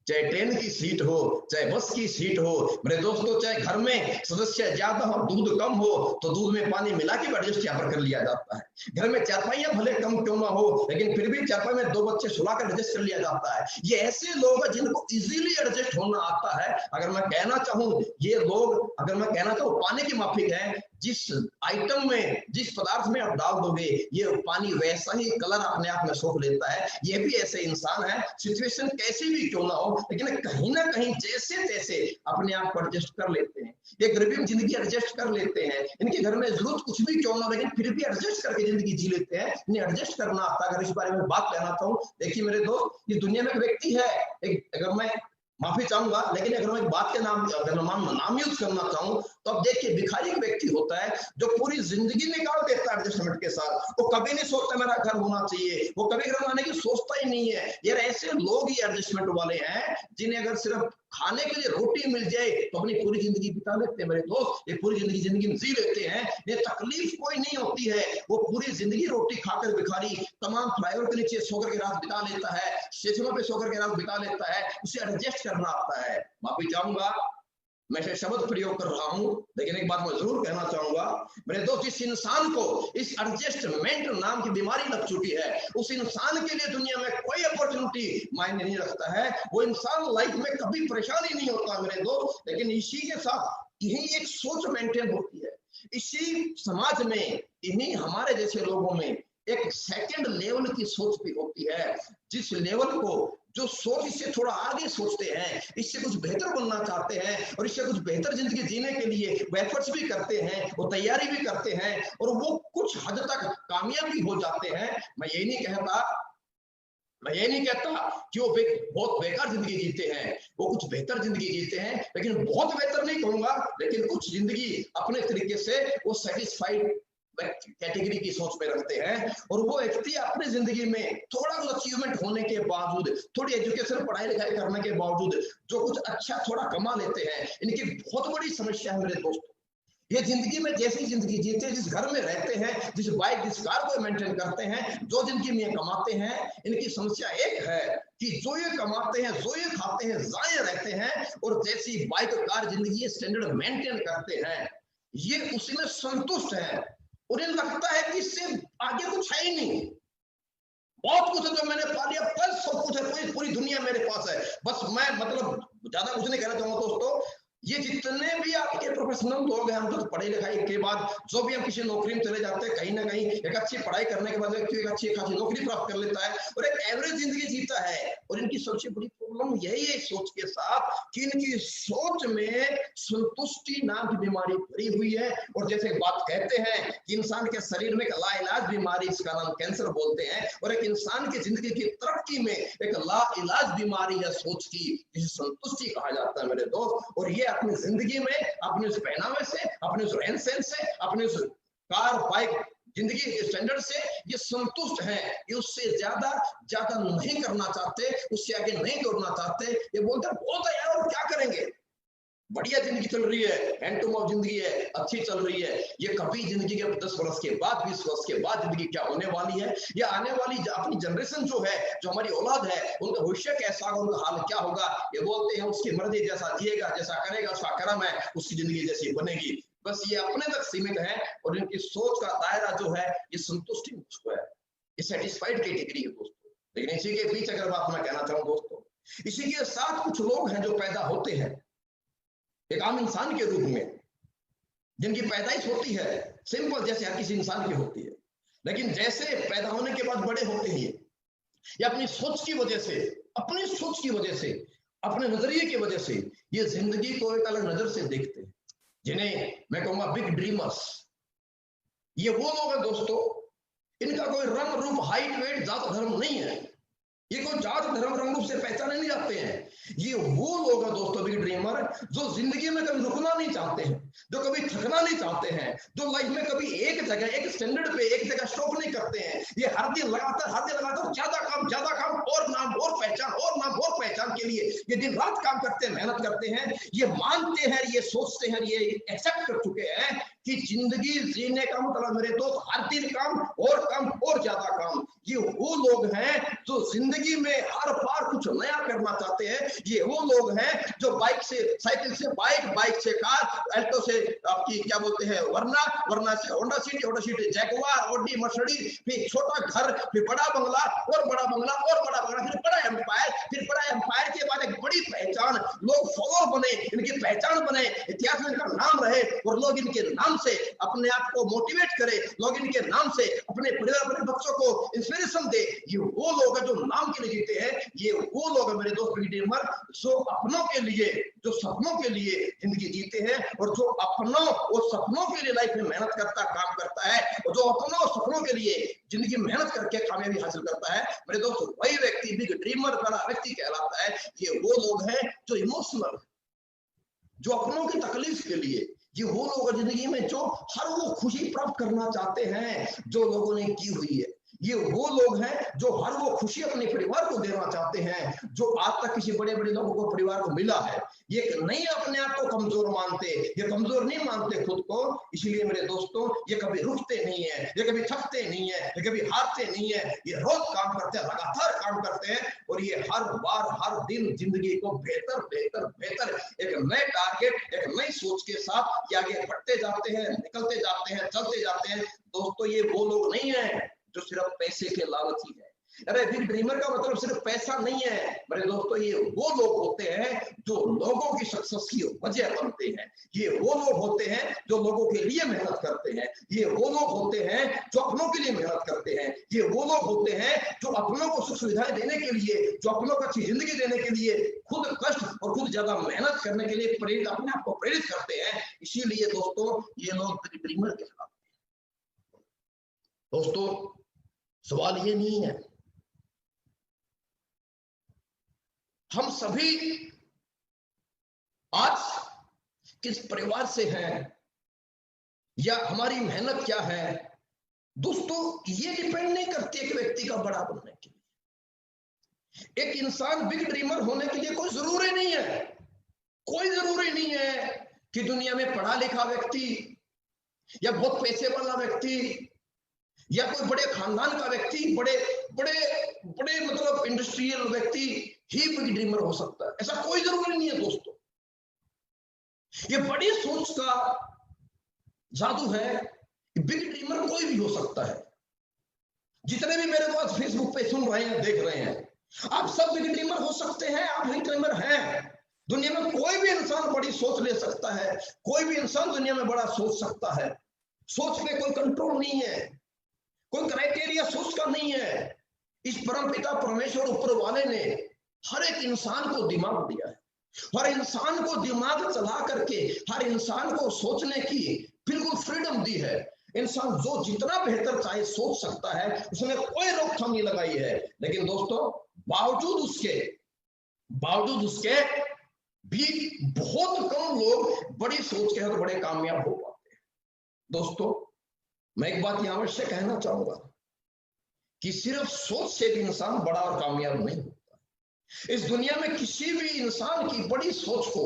चाहे ट्रेन की सीट हो, चाहे बस की सीट हो, मेरे दोस्तों, चाहे घर में सदस्य ज्यादा हो, दूध कम हो तो दूध में पानी मिला के एडजस्ट यहाँ पर कर लिया जाता है। घर में चारपाइयां भले कम क्यों ना हो, लेकिन फिर भी चारपाई में 2 बच्चे सुलाकर एडजस्ट कर लिया जाता है। ये ऐसे लोग हैं जिनको इजीली एडजस्ट होना आता है। अगर मैं कहना चाहूँ, ये लोग, अगर मैं कहना चाहूँ, पानी के माफिक है। जिस आइटम में, जिस पदार्थ में आप डाल दोगे ये पानी वैसा ही कलर अपने आप में सोख लेता है। ये भी ऐसे इंसान है, सिचुएशन कैसी भी क्यों ना हो, लेकिन कहीं ना कहीं जैसे तैसे अपने आप को एडजस्ट कर लेते हैं। ये गरीबी में जिंदगी एडजस्ट कर लेते हैं, इनके घर में जरूरत कुछ भी क्यों ना हो, लेकिन फिर भी एडजस्ट करके जिंदगी जी लेते हैं। इन्हें एडजस्ट करना आता है। अगर इस बारे में बात कहना चाहूँ, देखिए मेरे दोस्त, ये दुनिया में एक व्यक्ति है, अगर मैं माफी चाहूंगा, लेकिन अगर मैं एक बात के नाम यूज करना चाहूँ तो अब देखिए, भिखारी एक व्यक्ति होता है जो पूरी जिंदगी निकाल देता है एडजस्टमेंट के साथ। वो कभी नहीं सोचता मेरा घर होना चाहिए, वो कभी घर बनाने की सोचता ही नहीं है। यार ऐसे लोग ही एडजस्टमेंट वाले हैं जिन्हें अगर सिर्फ खाने के लिए रोटी मिल जाए तो अपनी पूरी जिंदगी बिता लेते हैं। मेरे दोस्त, ये पूरी जिंदगी में जी लेते हैं, ये तकलीफ कोई नहीं होती है। वो पूरी जिंदगी रोटी खाकर भिखारी तमाम फ्लाईओवर के नीचे सोकर के रात बिता लेता है, स्टेशनों पे सोकर के रात बिता लेता है, उसे एडजस्ट करना आता है। माफी चाहूंगा, मैं से शब्द प्रयोग कर रहा हूं, लेकिन एक बात मैं जरूर कहना चाहूंगा मेरे दोस्त, जिस इंसान को इस एडजस्टमेंट नाम की बीमारी लग चुकी है, उस इंसान के लिए दुनिया में कोई अपॉर्चुनिटी मायने नहीं रखता है। वो इंसान लाइफ में कभी परेशानी नहीं होता मेरे दोस्त, लेकिन इसी के साथ यही एक सोच मेंटेन होती है। इसी समाज में, इन्हीं हमारे जैसे लोगों में एक सेकंड लेवल की सोच भी होती है, जिस लेवल को जो सोच इससे थोड़ा आगे सोचते हैं, इससे कुछ बेहतर बनना चाहते हैं और इससे कुछ बेहतर जिंदगी जीने के लिए वो एफर्ट्स भी करते हैं, वो तैयारी भी करते हैं और वो कुछ हद तक कामयाब भी हो जाते हैं। मैं ये नहीं कहता कि वो बहुत बेकार जिंदगी जीते हैं, वो कुछ बेहतर जिंदगी जीते हैं, लेकिन बहुत बेहतर नहीं कहूंगा, लेकिन कुछ जिंदगी अपने तरीके से वो सेटिस्फाइड कैटेगरी की सोच में रखते हैं। और वो व्यक्ति अपनी जिंदगी में थोड़ा कुछ अचीवमेंट होने के बावजूद, थोड़ी एजुकेशन पढ़ाई लिखाई करने के बावजूद जो कुछ अच्छा थोड़ा कमा लेते हैं, इनकी बहुत बड़ी समस्या है मेरे दोस्तों। ये जिंदगी में जैसी जिंदगी जीते, जिस घर में रहते हैं, जिस बाइक जिस कार को मेंटेन करते हैं, जो जिंदगी में कमाते हैं, इनकी समस्या एक है कि जो ये कमाते हैं, जो ये खाते हैं, जाए रहते हैं, और जैसी बाइक कार जिंदगी स्टैंडर्ड मेंटेन करते हैं, ये उसी में संतुष्ट है और इन्हें लगता है कि इससे आगे कुछ है ही नहीं। बहुत कुछ है जो मैंने पा लिया, बस सब कुछ है, पूरी दुनिया मेरे पास है, बस मैं मतलब ज्यादा कुछ नहीं कहना चाहूंगा दोस्तों। ये जितने भी आपके प्रोफेशनल लोग हैं, हम तो पढ़ाई लिखाई के बाद जो भी हम किसी नौकरी में चले जाते हैं, कहीं ना कहीं एक अच्छी पढ़ाई करने के बाद व्यक्ति एक अच्छी खासी नौकरी प्राप्त कर लेता है और एक एवरेज जिंदगी जीता है। और इनकी सबसे बड़ी प्रॉब्लम यही है सोच के साथ कि इनकी सोच में संतुष्टि नाम की बीमारी भरी हुई है। और जैसे बात कहते हैं कि इंसान के शरीर में एक लाइलाज बीमारी, इसका नाम कैंसर बोलते हैं, और एक इंसान की जिंदगी की तरक्की में एक लाइलाज बीमारी है सोच की, जिसे संतुष्टि कहा जाता है मेरे दोस्त। और ये अपनी जिंदगी में, अपने उस पहनावे से, अपने उस रहन सहन से, अपने उस कार बाइक जिंदगी के स्टैंडर्ड से ये संतुष्ट हैं। ये उससे ज्यादा नहीं करना चाहते, उससे आगे नहीं दौड़ना चाहते। ये बोलते हैं बहुत है यार, और क्या करेंगे, बढ़िया जिंदगी चल रही है, हैंड टू माउथ जिंदगी है, अच्छी चल रही है। ये कभी जिंदगी के 10 वर्ष के बाद, 20 वर्ष के बाद जिंदगी क्या होने वाली है, या आने वाली अपनी जनरेशन जो है, जो हमारी औलाद है, उनका भविष्य कैसा होगा, उनका हाल क्या होगा। ये बोलते हैं उसकी मर्जी, जैसा जिएगा, जैसा करेगा, उसका कर्म है, उसकी जिंदगी जैसी बनेगी। बस ये अपने तक सीमित है और इनकी सोच का दायरा जो है ये संतुष्टि मुझको है, ये सेटिस्फाइड कैटेगरी है दोस्तों। लेकिन इसी के बीच अगर बात मैं कहना चाहूँ दोस्तों, इसी के साथ कुछ लोग हैं जो पैदा होते हैं एक आम इंसान के रूप में, जिनकी पैदाइश होती है सिंपल जैसे हर किसी इंसान की होती है, लेकिन जैसे पैदा होने के बाद बड़े होते हैं या अपनी सोच की वजह से, अपने नजरिए की वजह से ये जिंदगी को एक अलग नजर से देखते हैं, जिन्हें मैं कहूंगा बिग ड्रीमर्स। ये वो लोग हैं दोस्तों, इनका कोई रंग रूप हाइट वेट जात धर्म नहीं है, ये कोई जात धर्म रंग रूप से पहचाने नहीं जाते हैं। ये वो लोग हैं दोस्तों बिग ड्रीमर, जो जिंदगी में कभी रुकना नहीं चाहते हैं, जो कभी थकना नहीं चाहते हैं, जो लाइफ में कभी एक जगह एक स्टैंडर्ड पे एक जगह स्टॉप नहीं करते हैं। ये हर दिन लगातार ज्यादा काम और नाम और पहचान और नाम और पहचान के लिए ये दिन रात काम करते हैं, मेहनत करते हैं। ये मानते हैं, ये सोचते हैं, ये एक्सेप्ट कर चुके हैं कि जिंदगी जीने का मतलब मेरे दोस्त हर दिन काम और ज्यादा काम। ये वो लोग हैं जो जिंदगी में हर बार कुछ नया करना चाहते हैं। ये वो लोग हैं जो बाइक से साइकिल से बाइक से कार, अल्टो से आपकी क्या बोलते हैं वरना से Honda city Jaguar, Audi, Mercedes, फिर छोटा घर, फिर बड़ा बंगला और बड़ा बंगला और बड़ा बंगला, फिर बड़ा एम्पायर के बाद एक बड़ी पहचान, लोग फॉलोअर बने, इनकी पहचान बने, इतिहास में इनका नाम रहे और लोग इनके नाम से अपने आप को मोटिवेट करे, लोग इनके नाम से अपने परिवार अपने बच्चों को इंस्पिरेशन दे। ये वो लोग हैं जो नाम के लिए जीते हैं। ये वो लोग हैं मेरे दोस्त बिग ड्रीमर, जो अपनों के लिए, जो सपनों के लिए जिंदगी जीते हैं और जो अपनों और सपनों के लिए लाइफ में मेहनत करता, काम करता है और जो अपनों और सपनों के लिए जिंदगी में मेहनत करके कामयाबी हासिल करता है मेरे दोस्त, वही व्यक्ति बिग ड्रीमर वाला व्यक्ति कहलाता है। ये वो लोग हैं जो इमोशनल, जो अपनों की तकलीफ के लिए, ये वो लोग जिंदगी में जो हर वो खुशी प्राप्त करना चाहते हैं जो लोगों ने की हुई है। ये वो लोग हैं जो हर वो खुशी अपने परिवार को देना चाहते हैं जो आज तक किसी बड़े बड़े लोगों को परिवार को मिला है। ये नहीं अपने आप को कमजोर मानते, ये कमजोर नहीं मानते खुद को। इसलिए मेरे दोस्तों, ये कभी रुकते नहीं है, ये कभी थकते नहीं है, ये कभी हारते नहीं है। ये रोज काम करते हैं, लगातार काम करते हैं, और ये हर बार हर दिन जिंदगी को बेहतर बेहतर बेहतर एक नए टारगेट, एक नई सोच के साथ ये आगे बढ़ते जाते हैं, निकलते जाते हैं, चलते जाते हैं। दोस्तों, ये वो लोग नहीं है जो सिर्फ पैसे के लालची है। अरे बिग ड्रीमर का मतलब सिर्फ पैसा नहीं है मेरे दोस्तों, ये वो लोग होते हैं जो लोगों की सक्सेस की वजह बनते हैं। ये वो लोग होते हैं जो लोगों के लिए मेहनत करते हैं। ये वो लोग होते हैं जो अपनों के लिए मेहनत करते हैं। ये वो लोग होते हैं जो अपनों को सुख सुविधाएं देने के लिए, जो अपनों को अच्छी जिंदगी देने के लिए खुद कष्ट और खुद ज्यादा मेहनत करने के लिए प्रेरित, अपने आप को प्रेरित करते हैं। इसीलिए दोस्तों, ये लोग बिग ड्रीमर के खिलाफ। दोस्तों, सवाल ये नहीं है, हम सभी आज किस परिवार से हैं या हमारी मेहनत क्या है। दोस्तों, ये डिपेंड नहीं करती एक व्यक्ति का बड़ा बनने के लिए। एक इंसान बिग ड्रीमर होने के लिए कोई जरूरी नहीं है, कोई जरूरी नहीं है कि दुनिया में पढ़ा लिखा व्यक्ति या बहुत पैसे वाला व्यक्ति या कोई बड़े खानदान का व्यक्ति, बड़े बड़े बड़े मतलब इंडस्ट्रियल व्यक्ति ही बिग ड्रीमर हो सकता है। ऐसा कोई जरूरी नहीं है दोस्तों। ये बड़ी सोच का जादू है कि बिग ड्रीमर कोई भी हो सकता है। जितने भी मेरे पास फेसबुक पे सुन रहे हैं, देख रहे हैं, आप सब बिग ड्रीमर हो सकते हैं। आप बिग ड्रीमर हैं। दुनिया में कोई भी इंसान बड़ी सोच ले सकता है, कोई भी इंसान दुनिया में बड़ा सोच सकता है। सोच पे कोई कंट्रोल नहीं है, कोई क्राइटेरिया सोच का नहीं है। इस परम पिता परमेश्वर ऊपर वाले ने हर एक इंसान को दिमाग दिया है। हर इंसान को दिमाग चला करके हर इंसान को सोचने की बिल्कुल फ्रीडम दी है। इंसान जो जितना बेहतर चाहे सोच सकता है, उसमें कोई रोकथाम नहीं लगाई है। लेकिन दोस्तों, बावजूद उसके भी बहुत कम लोग बड़ी सोच के तो बड़े कामयाब हो पाते हैं। दोस्तों, मैं एक बात यहां अवश्य कहना चाहूंगा कि सिर्फ सोच से भी इंसान बड़ा और कामयाब नहीं होता। इस दुनिया में किसी भी इंसान की बड़ी सोच को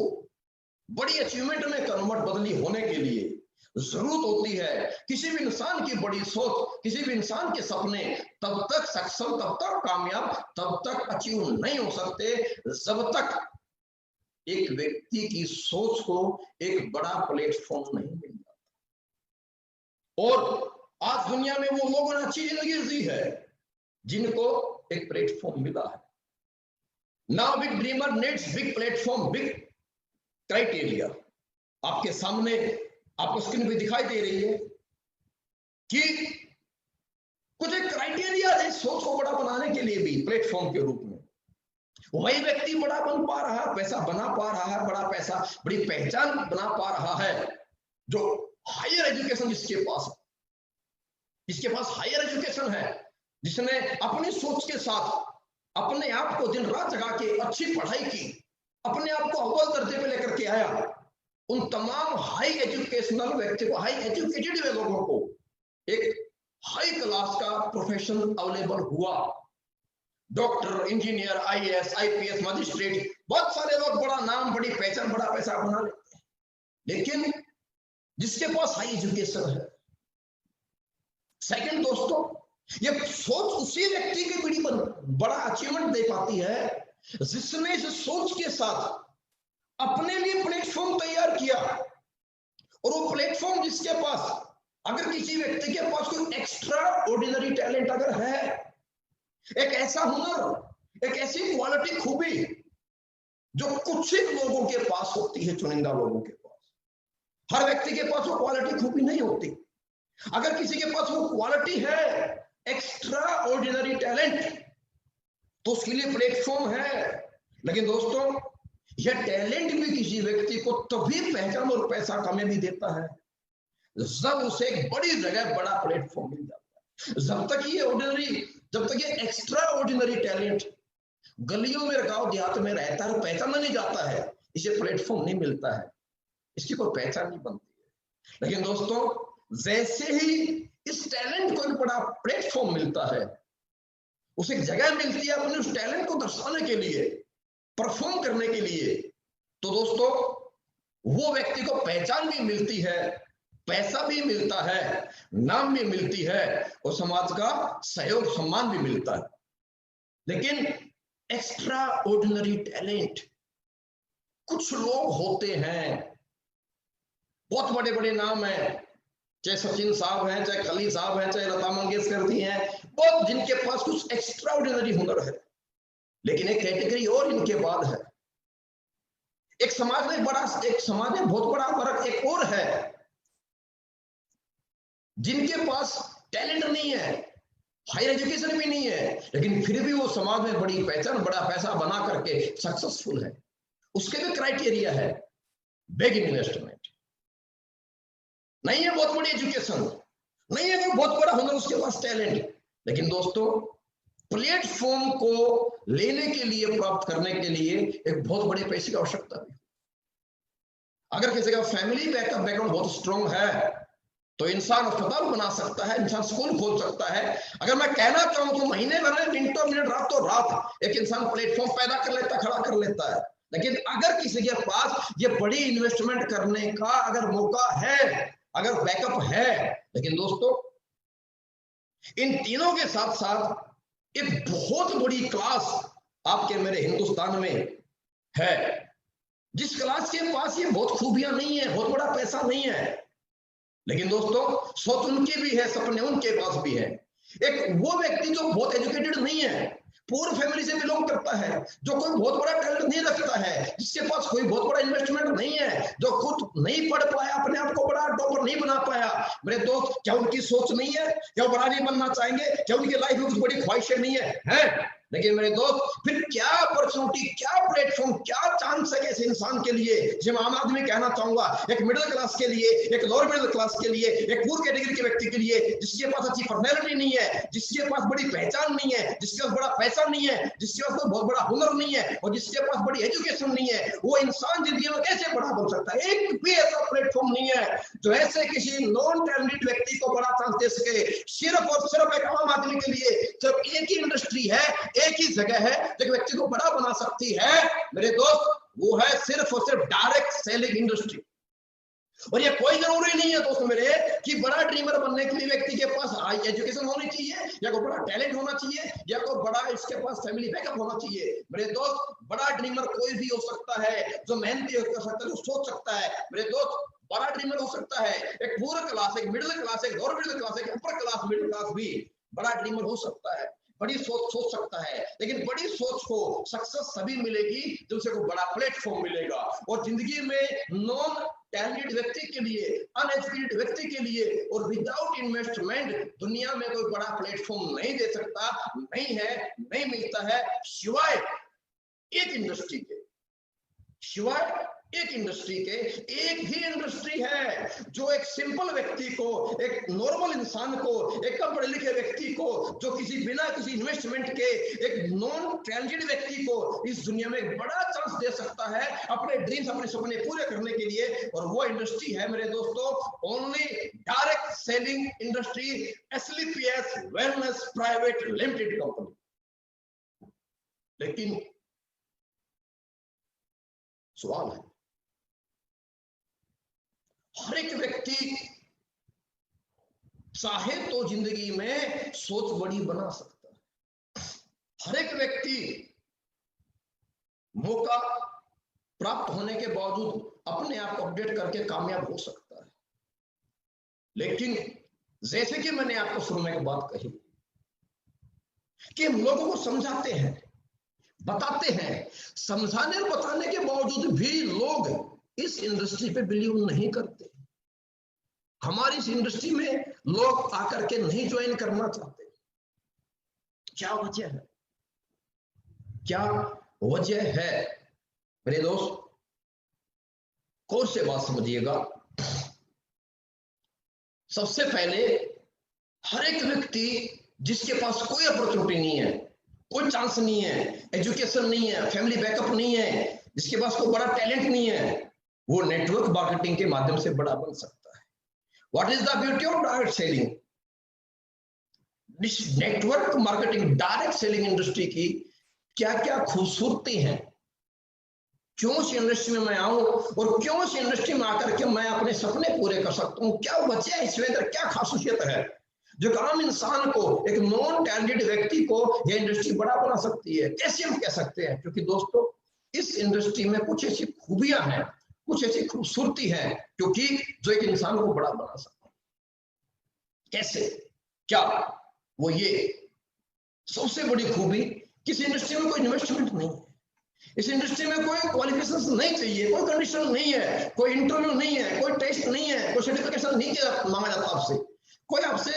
बड़ी अचीवमेंट में कन्वर्ट बदली होने के लिए जरूरत होती है। किसी भी इंसान की बड़ी सोच, किसी भी इंसान के सपने तब तक सक्षम, तब तक कामयाब, तब तक अचीव नहीं हो सकते जब तक एक व्यक्ति की सोच को एक बड़ा प्लेटफॉर्म नहीं मिल जाता। और आज दुनिया में वो लोगों ने अच्छी जिंदगी जी है जिनको एक प्लेटफॉर्म मिला है। Now big dreamer needs big platform, big criteria. आपके सामने आपको स्क्रीन पे दिखाई दे रही है कि कुछ एक क्राइटेरिया है सोच को बड़ा बनाने के लिए भी प्लेटफॉर्म के रूप में। वही व्यक्ति बड़ा बन पा रहा है, पैसा बना पा रहा है, बड़ा पैसा, बड़ी पहचान बना पा रहा है जो हायर एजुकेशन जिसके पास हायर एजुकेशन है, जिसने अपनी सोच के साथ अपने आप को दिन रात जगा के अच्छी पढ़ाई की, अपने आप को अव्वल दर्जे में लेकर के आया। उन तमाम हाई एजुकेशनल व्यक्ति को, हाई एजुकेटेड लोगों को एक हाई क्लास का प्रोफेशन अवेलेबल हुआ। Doctor, engineer, IAS, IPS, magistrate, बहुत सारे लोग बड़ा नाम, बड़ी पहचान, बड़ा पैसा बना लेते हैं। लेकिन जिसके पास हाई एजुकेशन है, सेकंड दोस्तों, ये सोच उसी व्यक्ति की बड़ा अचीवमेंट दे पाती है जिसने इस सोच के साथ अपने लिए प्लेटफॉर्म तैयार किया। और वो प्लेटफॉर्म जिसके पास, अगर किसी व्यक्ति के पास कोई एक्स्ट्रा ऑर्डिनरी टैलेंट अगर है, एक ऐसा हुनर, एक ऐसी क्वालिटी, खूबी जो कुछ ही लोगों के पास होती है, चुनिंदा लोगों के पास, हर व्यक्ति के पास वो क्वालिटी, खूबी नहीं होती। अगर किसी के पास वो क्वालिटी है, एक्स्ट्रा ऑर्डिनरी टैलेंट, तो उसके लिए प्लेटफॉर्म है। लेकिन दोस्तों, यह टैलेंट भी किसी व्यक्ति को तभी पहचान और पैसा कामयाबी देता है जब उसे एक बड़ी जगह बड़ा प्लेटफॉर्म मिल जाता है। जब तक ये एक्स्ट्रा ऑर्डिनरी टैलेंट गलियों में, गांव देहात में रहता है, पहचाना नहीं जाता है, इसे प्लेटफॉर्म नहीं मिलता है, इसकी कोई पहचान नहीं बनती है। लेकिन दोस्तों, जैसे ही इस टैलेंट को एक बड़ा प्लेटफॉर्म मिलता है, उसे एक जगह मिलती है अपने उस टैलेंट को दर्शाने के लिए, परफॉर्म करने के लिए, तो दोस्तों वो व्यक्ति को पहचान भी मिलती है, पैसा भी मिलता है, नाम भी मिलती है और समाज का सहयोग सम्मान भी मिलता है। लेकिन एक्स्ट्रा ऑर्डिनरी टैलेंट, कुछ लोग होते हैं, बहुत बड़े बड़े नाम हैं, चाहे सचिन साहब हैं, चाहे खली साहब हैं, चाहे लता मंगेशकर जी हैं, बहुत जिनके पास कुछ एक्स्ट्रा ऑर्डिनरी हुनर है, लेकिन एक कैटेगरी और इनके बाद है। एक समाज में बहुत बड़ा वर्ग एक और है, जिनके पास टैलेंट नहीं है, हायर एजुकेशन भी नहीं है, लेकिन फिर भी वो समाज में बड़ी पहचान, बड़ा पैसा बना करके सक्सेसफुल है। उसके भी क्राइटेरिया है, बिग इन्वेस्टमेंट, नहीं है बहुत बड़ी एजुकेशन, नहीं है कोई बहुत बड़ा हुनर, उसके पास टैलेंट, लेकिन दोस्तों प्लेटफॉर्म को लेने के लिए, प्राप्त करने के लिए एक बहुत बड़े पैसे की आवश्यकता है। अगर किसी का फैमिली बैकग्राउंड बहुत स्ट्रॉन्ग है तो इंसान अस्पताल बना सकता है, इंसान स्कूल खोल सकता है। अगर मैं कहना चाहूं तो महीने भर में, मिनटों मिनट, रातों रात एक इंसान प्लेटफॉर्म पैदा कर लेता, खड़ा कर लेता है। लेकिन अगर किसी के पास ये बड़ी इन्वेस्टमेंट करने का अगर मौका है, अगर बैकअप है, लेकिन दोस्तों इन तीनों के साथ साथ एक बहुत बड़ी क्लास आपके मेरे हिंदुस्तान में है, जिस क्लास के पास ये बहुत खूबियां नहीं है, बहुत बड़ा पैसा नहीं है, लेकिन दोस्तों सोच उनकी भी है, सपने उनके पास भी है। एक वो व्यक्ति जो बहुत एजुकेटेड नहीं है, पूर फैमिली से बिलोंग करता है, जो कोई बहुत बड़ा टैलेंट नहीं रखता है, जिसके पास कोई बहुत बड़ा इन्वेस्टमेंट नहीं है, जो खुद नहीं पढ़ पाया, अपने आप को बड़ा टॉपर नहीं बना पाया, मेरे दोस्त क्या उनकी सोच नहीं है? क्या बड़ा नहीं बनना चाहेंगे? क्या उनकी लाइफ में कुछ बड़ी ख्वाहिशें नहीं है? लेकिन मेरे दोस्त फिर क्या अपॉर्चुनिटी, क्या प्लेटफॉर्म, क्या चांस है ऐसे इंसान के लिए, जिसे मैं आम आदमी कहना चाहूंगा, एक मिडिल क्लास के लिए, एक लोअर मिडिल क्लास के लिए, एक पूर कैटेगरी के व्यक्ति के लिए, जिसके पास अच्छी पर्सनैलिटी नहीं है, जिसके पास बड़ी पहचान नहीं है, जिसके पास बड़ा पैसा नहीं है, जिसके पास बहुत बड़ा हुनर नहीं है और जिसके पास बड़ी एजुकेशन नहीं है, वो इंसान जिंदगी में कैसे बड़ा बन सकता है? एक भी ऐसा प्लेटफॉर्म नहीं है जो ऐसे किसी नॉन टैलेंटेड व्यक्ति को बड़ा चांस दे सके। सिर्फ और सिर्फ एक आम आदमी के लिए सिर्फ एक ही इंडस्ट्री है, एक ही जगह है जो व्यक्ति को बड़ा बना सकती है मेरे दोस्त, वो है सिर्फ और सिर्फ डायरेक्ट सेलिंग इंडस्ट्री। और ये कोई जरूरी नहीं है दोस्तों मेरे कि बड़ा ड्रीमर बनने के लिए व्यक्ति के पास हाई एजुकेशन होनी चाहिए, या कोई बड़ा टैलेंट होना चाहिए, या कोई बड़ा इसके पास फैमिली बैकअप होना चाहिए। मेरे दोस्त बड़ा ड्रीमर कोई भी हो सकता है, जो मेहनती कर सकता है, जो सोच सकता है। मेरे दोस्त बड़ा ड्रीमर हो सकता है, एक पूरा क्लास, एक मिडिल क्लास, एक लोअर मिडिल क्लास, एक अपर क्लास, मिडिल क्लास भी बड़ा ड्रीमर हो सकता है, बड़ी सोच सकता है। लेकिन बड़ी सोच को सक्सेस सभी मिलेगी जब उसे को बड़ा प्लेटफॉर्म मिलेगा। और जिंदगी में नॉन टैलेंटेड व्यक्ति के लिए, अनएजुकेटेड व्यक्ति के लिए और विदाउट इन्वेस्टमेंट दुनिया में कोई बड़ा प्लेटफॉर्म नहीं दे सकता, नहीं है, नहीं मिलता है, सिवाय एक इंडस्ट्री के, सिवाय एक इंडस्ट्री के। एक ही इंडस्ट्री है जो एक सिंपल व्यक्ति को, एक नॉर्मल इंसान को, एक कम पढ़े लिखे व्यक्ति को, जो किसी बिना किसी इन्वेस्टमेंट के एक नॉन टैलेंटेड व्यक्ति को इस दुनिया में बड़ा चांस दे सकता है अपने ड्रीम्स, अपने सपने पूरे करने के लिए। और वो इंडस्ट्री है मेरे दोस्तों only direct selling industry, SLPS wellness private limited company. लेकिन सवाल है, हर एक व्यक्ति चाहे तो जिंदगी में सोच बड़ी बना सकता है, हर एक व्यक्ति मौका प्राप्त होने के बावजूद अपने आप को अपडेट करके कामयाब हो सकता है। लेकिन जैसे कि मैंने आपको शुरू में एक बात कही कि हम लोगों को समझाते हैं, बताते हैं, समझाने और बताने के बावजूद भी लोग इस इंडस्ट्री पे बिलीव नहीं करते। हमारी इस इंडस्ट्री में लोग आकर के नहीं ज्वाइन करना चाहते। क्या वजह है? क्या वजह है मेरे दोस्त? कौन से बात समझिएगा। सबसे पहले हर एक व्यक्ति जिसके पास कोई अपॉर्चुनिटी नहीं है, कोई चांस नहीं है, एजुकेशन नहीं है, फैमिली बैकअप नहीं है, जिसके पास कोई बड़ा टैलेंट नहीं है, वो नेटवर्क मार्केटिंग के माध्यम से बड़ा बन सकता है। What is the beauty of direct selling? Network marketing, direct selling industry की क्या क्या खूबसूरती है, क्यों इस इंडस्ट्री में मैं आऊं और क्यों इस इंडस्ट्री में आकर के मैं अपने सपने पूरे कर सकता हूं, क्या वजह है, इसमें अंदर क्या खासियत है जो आम इंसान को, एक नॉन टैलेंटेड व्यक्ति को यह इंडस्ट्री बड़ा बना सकती है। कैसे हम कह सकते हैं? क्योंकि दोस्तों इस इंडस्ट्री में कुछ ऐसी खूबियां हैं, कुछ ऐसी खूबसूरती है क्योंकि जो एक इंसान को बड़ा बना सकता है। कैसे? क्या? वो ये सबसे बड़ी खूबी, किसी इंडस्ट्री में कोई इन्वेस्टमेंट नहीं है, इस इंडस्ट्री में कोई क्वालिफिकेशंस नहीं चाहिए, कोई कंडीशन नहीं है, कोई इंटरव्यू नहीं है, कोई टेस्ट नहीं है, कोई सर्टिफिकेशन नहीं मांगा जाता आपसे, कोई आपसे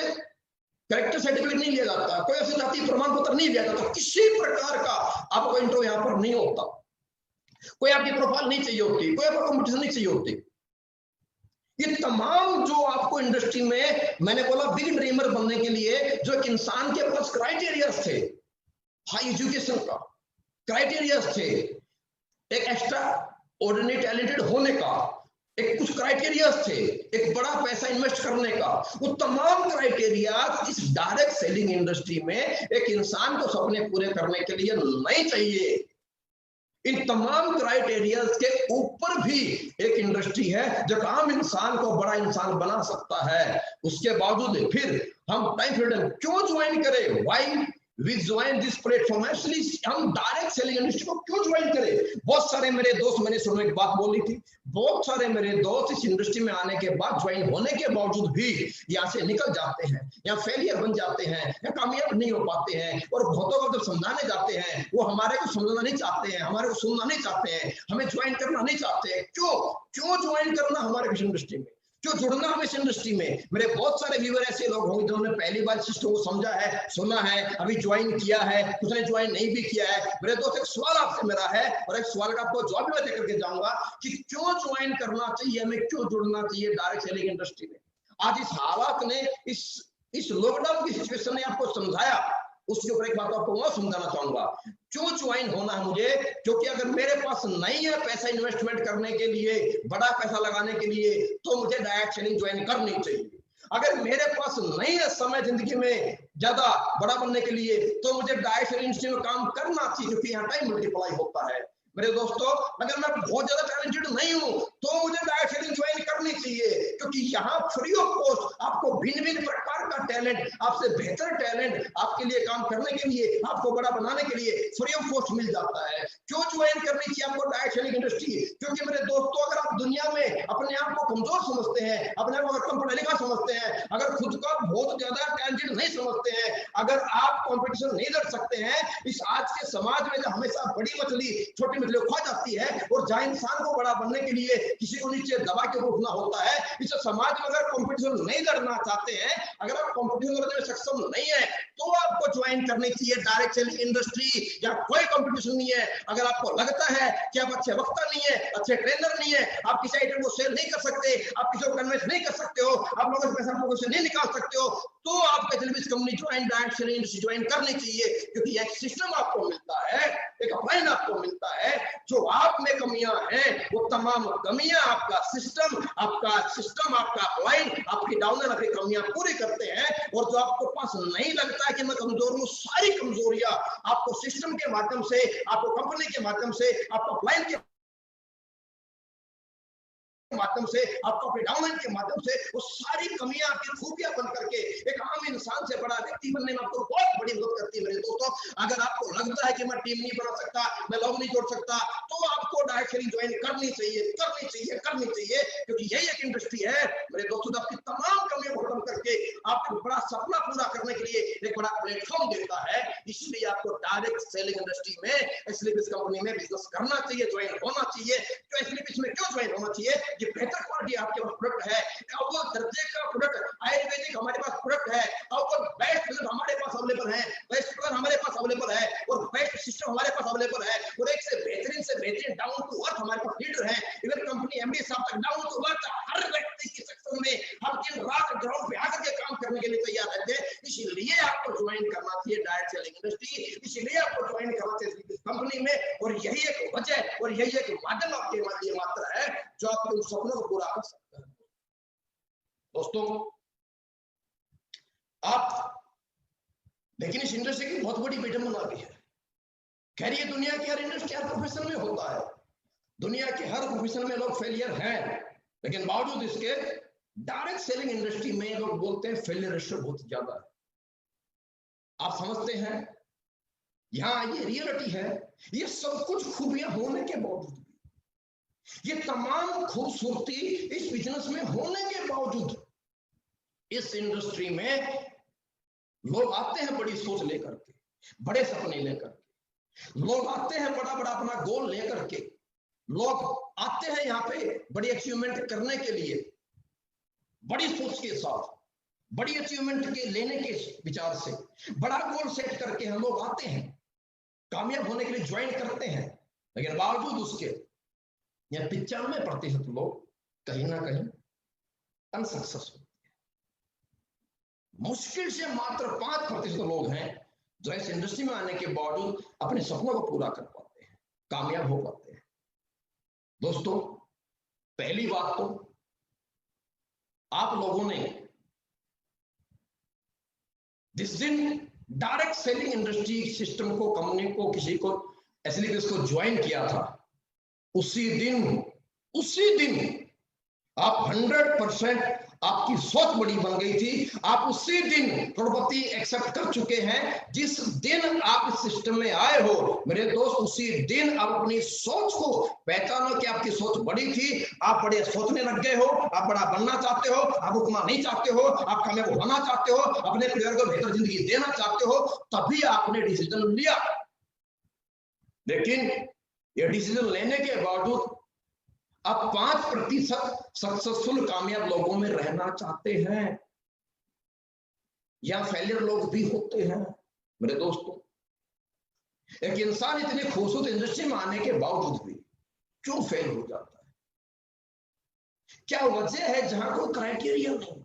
कैरेक्टर सर्टिफिकेट नहीं लिया जाता, कोई ऐसे जाति प्रमाण पत्र नहीं लिया जाता, किसी प्रकार का आपको इंटरव्यू यहाँ पर नहीं होता, कोई आपकी प्रोफाइल नहीं चाहिए होती, कोई आपको कॉम्पिटिशन नहीं चाहिए होती। ये तमाम जो आपको इंडस्ट्री में, मैंने बोला बिग ड्रीमर बनने के लिए जो एक इंसान के पास क्राइटेरियाज थे, हाई एजुकेशन का क्राइटेरियाज थे, एक एक्स्ट्रा ऑर्डिनरी टैलेंटेड होने का एक कुछ क्राइटेरियाज थे, एक बड़ा पैसा इन्वेस्ट करने का, वो तमाम क्राइटेरिया इस डायरेक्ट सेलिंग इंडस्ट्री में एक इंसान को सपने पूरे करने के लिए नहीं चाहिए। इन तमाम क्राइटेरियाज के ऊपर भी एक इंडस्ट्री है जो आम इंसान को बड़ा इंसान बना सकता है। उसके बावजूद फिर हम टाइम फ्रीडम क्यों ज्वाइन करें? Why we join this platform? Actually हम डायरेक्ट सेलिंग इंडस्ट्री को क्यों ज्वाइन करें? बहुत सारे मेरे दोस्त, मैंने सुनने की बात बोली थी, बहुत सारे मेरे दोस्त इस इंडस्ट्री में आने के बाद, ज्वाइन होने के बावजूद भी यहाँ से निकल जाते हैं, या फेलियर बन जाते हैं, या कामयाब नहीं हो पाते हैं, और बहुतों को जब समझाने जाते हैं वो हमारे को समझना नहीं चाहते हैं, हमारे को सुनना नहीं चाहते हैं, हमें ज्वाइन करना नहीं चाहते हैं। क्यों ज्वाइन करना हमारे इस इंडस्ट्री में, क्यों जुड़ना हम इस इंडस्ट्री में? मेरे बहुत सारे व्यूअर ऐसे लोग होंगे जिन्होंने पहली बार सिस्टम को समझा है, सुना है, अभी ज्वाइन किया है, कुछ ने ज्वाइन नहीं भी किया है। मेरे दोस्त एक सवाल आपसे मेरा है और एक सवाल का आपको जवाब मैं देकर के जाऊंगा कि क्यों ज्वाइन करना चाहिए, हमें क्यों जुड़ना चाहिए डायरेक्ट सेलिंग इंडस्ट्री में। आज इस हालात ने, इस लॉकडाउन की सिचुएशन ने आपको समझाया, उसके ऊपर एक बात आपको मैं समझाना चाहूंगा, क्यों ज्वाइन होना है मुझे? क्योंकि अगर मेरे पास नहीं है पैसा इन्वेस्टमेंट करने के लिए, बड़ा पैसा लगाने के लिए, तो मुझे डायरेक्ट सेलिंग ज्वाइन करनी चाहिए। अगर मेरे पास नहीं है समय जिंदगी में ज्यादा बड़ा बनने के लिए, तो मुझे डायरेक्ट सेलिंग इंडस्ट्री में काम करना चाहिए, क्योंकि यहाँ टाइम मल्टीप्लाई होता है। मेरे दोस्तों, अगर मैं बहुत ज्यादा टैलेंटेड नहीं हूं तो मुझे डायरेक्ट सेलिंग ज्वाइन करनी चाहिए, क्योंकि यहाँ फ्री ऑफ कॉस्ट आपको भिन्न भिन्न प्रकार का टैलेंट, आपसे बेहतर टैलेंट आपके लिए काम करने के लिए, आपको बड़ा बनाने के लिए फ्री ऑफ कॉस्ट मिल जाता है। क्यों ज्वाइन करनी चाहिए आपको डायरेक्ट सेलिंग इंडस्ट्री? क्योंकि मेरे दोस्तों, अगर आप दुनिया में अपने आप को कमजोर समझते हैं, अपने आप को कम पढ़ा लिखा समझते हैं, अगर खुद का बहुत ज्यादा टैलेंटेड नहीं समझते हैं, अगर आप कॉम्पिटिशन नहीं लड़ सकते हैं, इस आज के समाज में जो हमेशा बड़ी मछली छोटी मछली खा जाती है, और जहां इंसान को बड़ा बनने के लिए किसी को नीचे दबा के उठना होता है, इस समाज में अगर कंपटीशन नहीं लड़ना चाहते हैं, अगर आप कंपटीशन लड़ने में सक्षम नहीं है, तो आपको ज्वाइन करनी चाहिए डायरेक्ट सेलिंग इंडस्ट्री। या कोई कंपटीशन नहीं है, अगर आपको लगता है कि आप अच्छे वक्ता नहीं है, अच्छे ट्रेनर नहीं है, आप किसी आइटम को सेल नहीं कर सकते, आप किसी को कन्विंस नहीं कर सकते हो, आप लोगों से पैसा लोगों से नहीं निकाल सकते हो, तो आपको television company join direct selling industry join करनी चाहिए, क्योंकि एक सिस्टम आपको मिलता है, एक अपलाइन आपको मिलता है, जो आप में कमियां हैं वो तमाम कमियां आपका सिस्टम आपका अपलाइन आपकी डाउनलाइन आपकी कमियां पूरी करते हैं। और जो आपको पास नहीं लगता है कि मैं कमजोर हूं, सारी कमजोरियां आपको सिस्टम के माध्यम से, आपको कंपनी के माध्यम से, आपको अपलाइन के माध्यम से, आपको अपने डाउनलाइन के माध्यम से, वो सारी कमियां आपकी खूबियां बन करके एक आम इंसान से बड़ा व्यक्ति बनने में आपको बहुत बड़ी मदद करती है। मेरे दोस्तों, अगर आपको लगता है कि मैं टीम नहीं बना सकता, मैं लोग नहीं जोड़ सकता, तो आपको डायरेक्ट सेलिंग ज्वाइन करनी चाहिए, क्योंकि यही एक इंडस्ट्री है मेरे दोस्तों, आपकी तमाम कमियों को खत्म करके आपको बड़ा सपना पूरा करने के लिए एक बड़ा प्लेटफॉर्म देता है। इसलिए आपको डायरेक्ट सेलिंग इंडस्ट्री में, इसलिए इस कंपनी में बिजनेस करना चाहिए, ज्वाइन होना चाहिए। तो इसलिए इसमें क्यों ज्वाइन होना चाहिए? बेहतर क्वालिटी आपके पास प्रोडक्ट है, अव्वल दर्जे का प्रोडक्ट आयुर्वेदिक हमारे पास प्रोडक्ट है, अव्वल बेस्ट प्रोडक्ट हमारे पास अवेलेबल है, बेस्ट प्लान हमारे पास अवेलेबल है, और बेस्ट सिस्टम हमारे पास अवेलेबल है, और एक से बेहतरीन डाउन टू अर्थ हमारे पास लीडर है। इवन कंपनी एमडी साहब तक डाउन टू अर्थ हर व्यक्ति की सेक्शन में हम दिन रात ग्राउंड पे आकर के काम करने के लिए तैयार रहते हैं। इसलिए आपको ज्वाइन करना चाहिए डायरेक्ट सेलिंग इंडस्ट्री, इसलिए आपको ज्वाइन करना चाहिए इस कंपनी में, और यही एक वजह और यही एक माध्यम आपके लिए मात्र है जो आपके उन सपनों को पूरा कर सकता है। दोस्तों, आप लेकिन इस इंडस्ट्री की बहुत बड़ी विडंबना भी है। खैर ये दुनिया की हर इंडस्ट्री, हर प्रोफेशन में होता है। दुनिया के हर प्रोफेशन में लोग फेलियर हैं, लेकिन बावजूद इसके डायरेक्ट सेलिंग इंडस्ट्री में लोग बोलते हैं फेलियर रेशियो बहुत ज्यादा है। आप समझते हैं, यहां ये रियलिटी है। ये सब कुछ खूबियां होने के बावजूद भी, ये तमाम खूबसूरती इस बिजनेस में होने के बावजूद, इस इंडस्ट्री में लोग आते हैं बड़ी सोच लेकर के, बड़े सपने लेकर के, लोग आते हैं बड़ा बड़ा अपना गोल लेकर के, लोग आते हैं यहाँ पे बड़ी अचीवमेंट करने के लिए, बड़ी सोच के साथ, बड़ी अचीवमेंट के लेने के विचार से, बड़ा गोल सेट करके हम लोग आते हैं, कामयाब होने के लिए ज्वाइन करते हैं। लेकिन बावजूद उसके यह 95% लोग कहीं ना कहीं अनसक्सेसफुल। मुश्किल से मात्र 5% लोग हैं जो इस इंडस्ट्री में आने के बावजूद अपने सपनों को पूरा कर पाते हैं, कामयाब हो पाते हैं। दोस्तों, पहली बात तो आप लोगों ने जिस दिन डायरेक्ट सेलिंग इंडस्ट्री सिस्टम को, कंपनी को, किसी को, एसएलपीएस को ज्वाइन किया था, उसी दिन आप 100% आपकी सोच बड़ी बन गई थी। आप उसी दिन करोड़पति एक्सेप्ट कर चुके हैं। जिस दिन आप इस सिस्टम में आए हो मेरे दोस्त, उसी दिन आप अपनी सोच को पहचानो कि आपकी सोच बड़ी थी। आप बड़े सोचने लग गए हो, आप बड़ा बनना चाहते हो, आप रुकना नहीं चाहते हो, आप कामयाब होना चाहते हो, अपने परिवार को बेहतर जिंदगी देना चाहते हो, तभी आपने डिसीजन लिया। लेकिन यह डिसीजन लेने के बावजूद आप 5% सक्सेसफुल कामयाब लोगों में रहना चाहते हैं, या फेलियर लोग भी होते हैं। मेरे दोस्तों, एक इंसान इतनी खूबसूरत इंडस्ट्री में आने के बावजूद भी क्यों फेल हो जाता है? क्या वजह है जहां कोई क्राइटेरिया नहीं?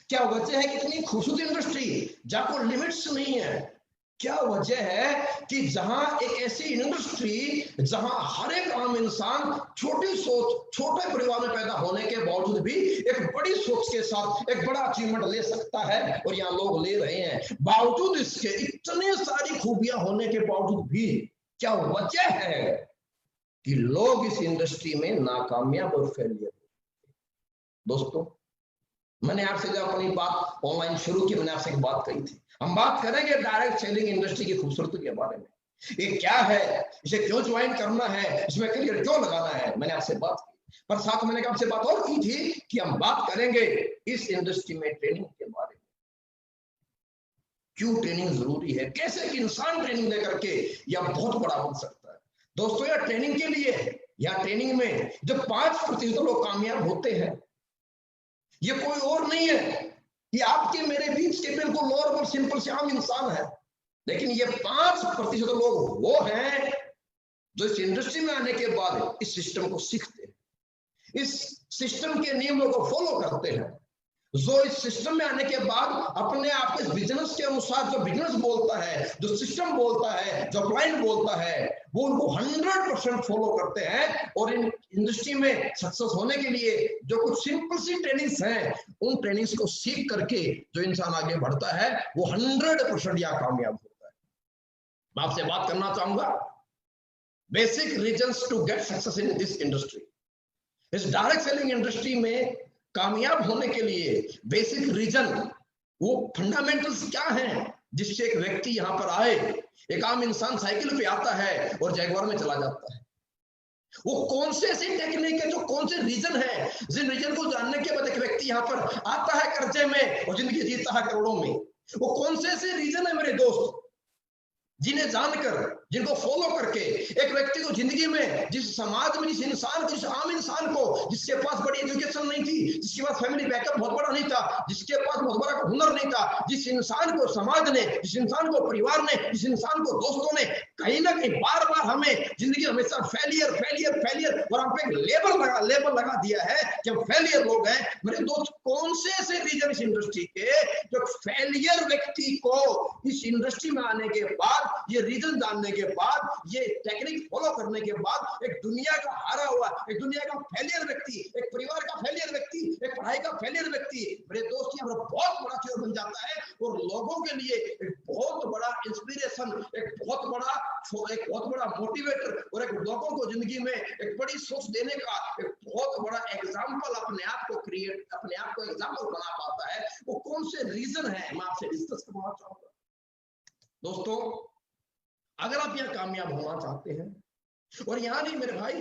क्या वजह है कि इतनी खूबसूरत इंडस्ट्री जहां कोई लिमिट्स नहीं है? क्या वजह है कि जहां एक ऐसी इंडस्ट्री जहां हर एक आम इंसान छोटी सोच, छोटे परिवार में पैदा होने के बावजूद भी एक बड़ी सोच के साथ एक बड़ा अचीवमेंट ले सकता है, और यहाँ लोग ले रहे हैं। बावजूद इसके इतनी सारी खूबियां होने के बावजूद भी क्या वजह है कि लोग इस इंडस्ट्री में नाकामयाब और फेलियर? दोस्तों, मैंने आपसे जब अपनी बात ऑनलाइन शुरू की, मैंने आपसे एक बात कही थी, हम बात करेंगे डायरेक्ट सेलिंग इंडस्ट्री की खूबसूरती के बारे में। ये क्या है, इसे क्यों ज्वाइन करना है, इसमें करियर क्यों लगाना है, मैंने आपसे बात की। पर साथ मैंने आपसे बात और की थी कि हम बात करेंगे इस इंडस्ट्री में ट्रेनिंग के बारे में। क्यों ट्रेनिंग जरूरी है, कैसे एक इंसान ट्रेनिंग लेकर के यह बहुत बड़ा बन सकता है। दोस्तों, यह ट्रेनिंग के लिए है। या ट्रेनिंग में जो 5% लोग कामयाब होते हैं, ये कोई और नहीं है, ये आपके मेरे बीच के बिल्कुल नॉर्मल सिंपल से आम इंसान है। लेकिन ये 5% लोग वो हैं जो इस इंडस्ट्री में आने के बाद इस सिस्टम को सीखते हैं, इस सिस्टम के नियमों को फॉलो करते हैं, जो इस सिस्टम में आने के बाद अपने आप के बिजनेस के अनुसार जो बिजनेस बोलता है, जो सिस्टम बोलता है, जो क्लाइंट बोलता है, वो उनको 100% फॉलो करते हैं। और इन इंडस्ट्री में सक्सेस होने के लिए जो कुछ सिंपल सी ट्रेनिंग्स हैं, उन ट्रेनिंग्स को सीख करके जो इंसान आगे बढ़ता है वो 100% या कामयाब होता है। मैं आपसे बात करना चाहूंगा basic reasons to get success in this industry. इस डायरेक्ट सेलिंग इंडस्ट्री में कामयाब होने के लिए बेसिक रीजन, वो फंडामेंटल्स क्या हैं जिससे एक व्यक्ति यहां पर आए। एक आम इंसान साइकिल पे आता है और जैगवार में चला जाता है। वो कौन से ऐसी टेक्निक है, जो कौन से रीजन है, जिन रीजन को जानने के बाद एक व्यक्ति यहां पर आता है कर्जे में और जिंदगी जीता है करोड़ों में। वो कौन से ऐसे रीजन है मेरे दोस्त, जिन्हें जानकर, जिनको फॉलो करके एक व्यक्ति को जिंदगी में, जिस समाज में, जिस इंसान, जिस आम इंसान को जिसके पास बड़ी एजुकेशन नहीं थी, जिसके पास फैमिली बैकअप बहुत बड़ा नहीं था, जिसके पास बहुत बड़ा हुनर नहीं था, जिस इंसान को समाज ने, जिस इंसान को परिवार ने, जिस इंसान को दोस्तों ने कहीं ना कहीं बार बार हमें जिंदगी हमेशा फेलियर फेलियर फेलियर और हम पे लेबल लगा दिया है कि हम फेलियर लोग हैं। मेरे दोस्त, कौन से ऐसे रीजन इस इंडस्ट्री के जो फेलियर व्यक्ति को इस इंडस्ट्री में आने के बाद, ये रीजन जानने के बाद, ये टेक्निक फॉलो करने के बाद एक दुनिया का हारा हुआ, एक दुनिया का फेलियर व्यक्ति, एक परिवार का फेलियर व्यक्ति, एक पढ़ाई का फेलियर व्यक्ति, मेरे दोस्त यहाँ पर बहुत बड़ा चीज बन जाता है और लोगों के लिए एक बहुत बड़ा इंस्पिरेशन, एक बहुत बड़ा मोटिवेटर और एक लोगों को जिंदगी में एक बड़ी सोच देने का एक बहुत बड़ा एग्जाम्पल अपने आप को एग्जाम्पल बना पाता है। वो कौन से रीजन है, मैं आपसे डिस्कस करना चाहूंगा। दोस्तों, अगर आप यहाँ कामयाब होना चाहते हैं, और यहाँ नहीं मेरे भाई,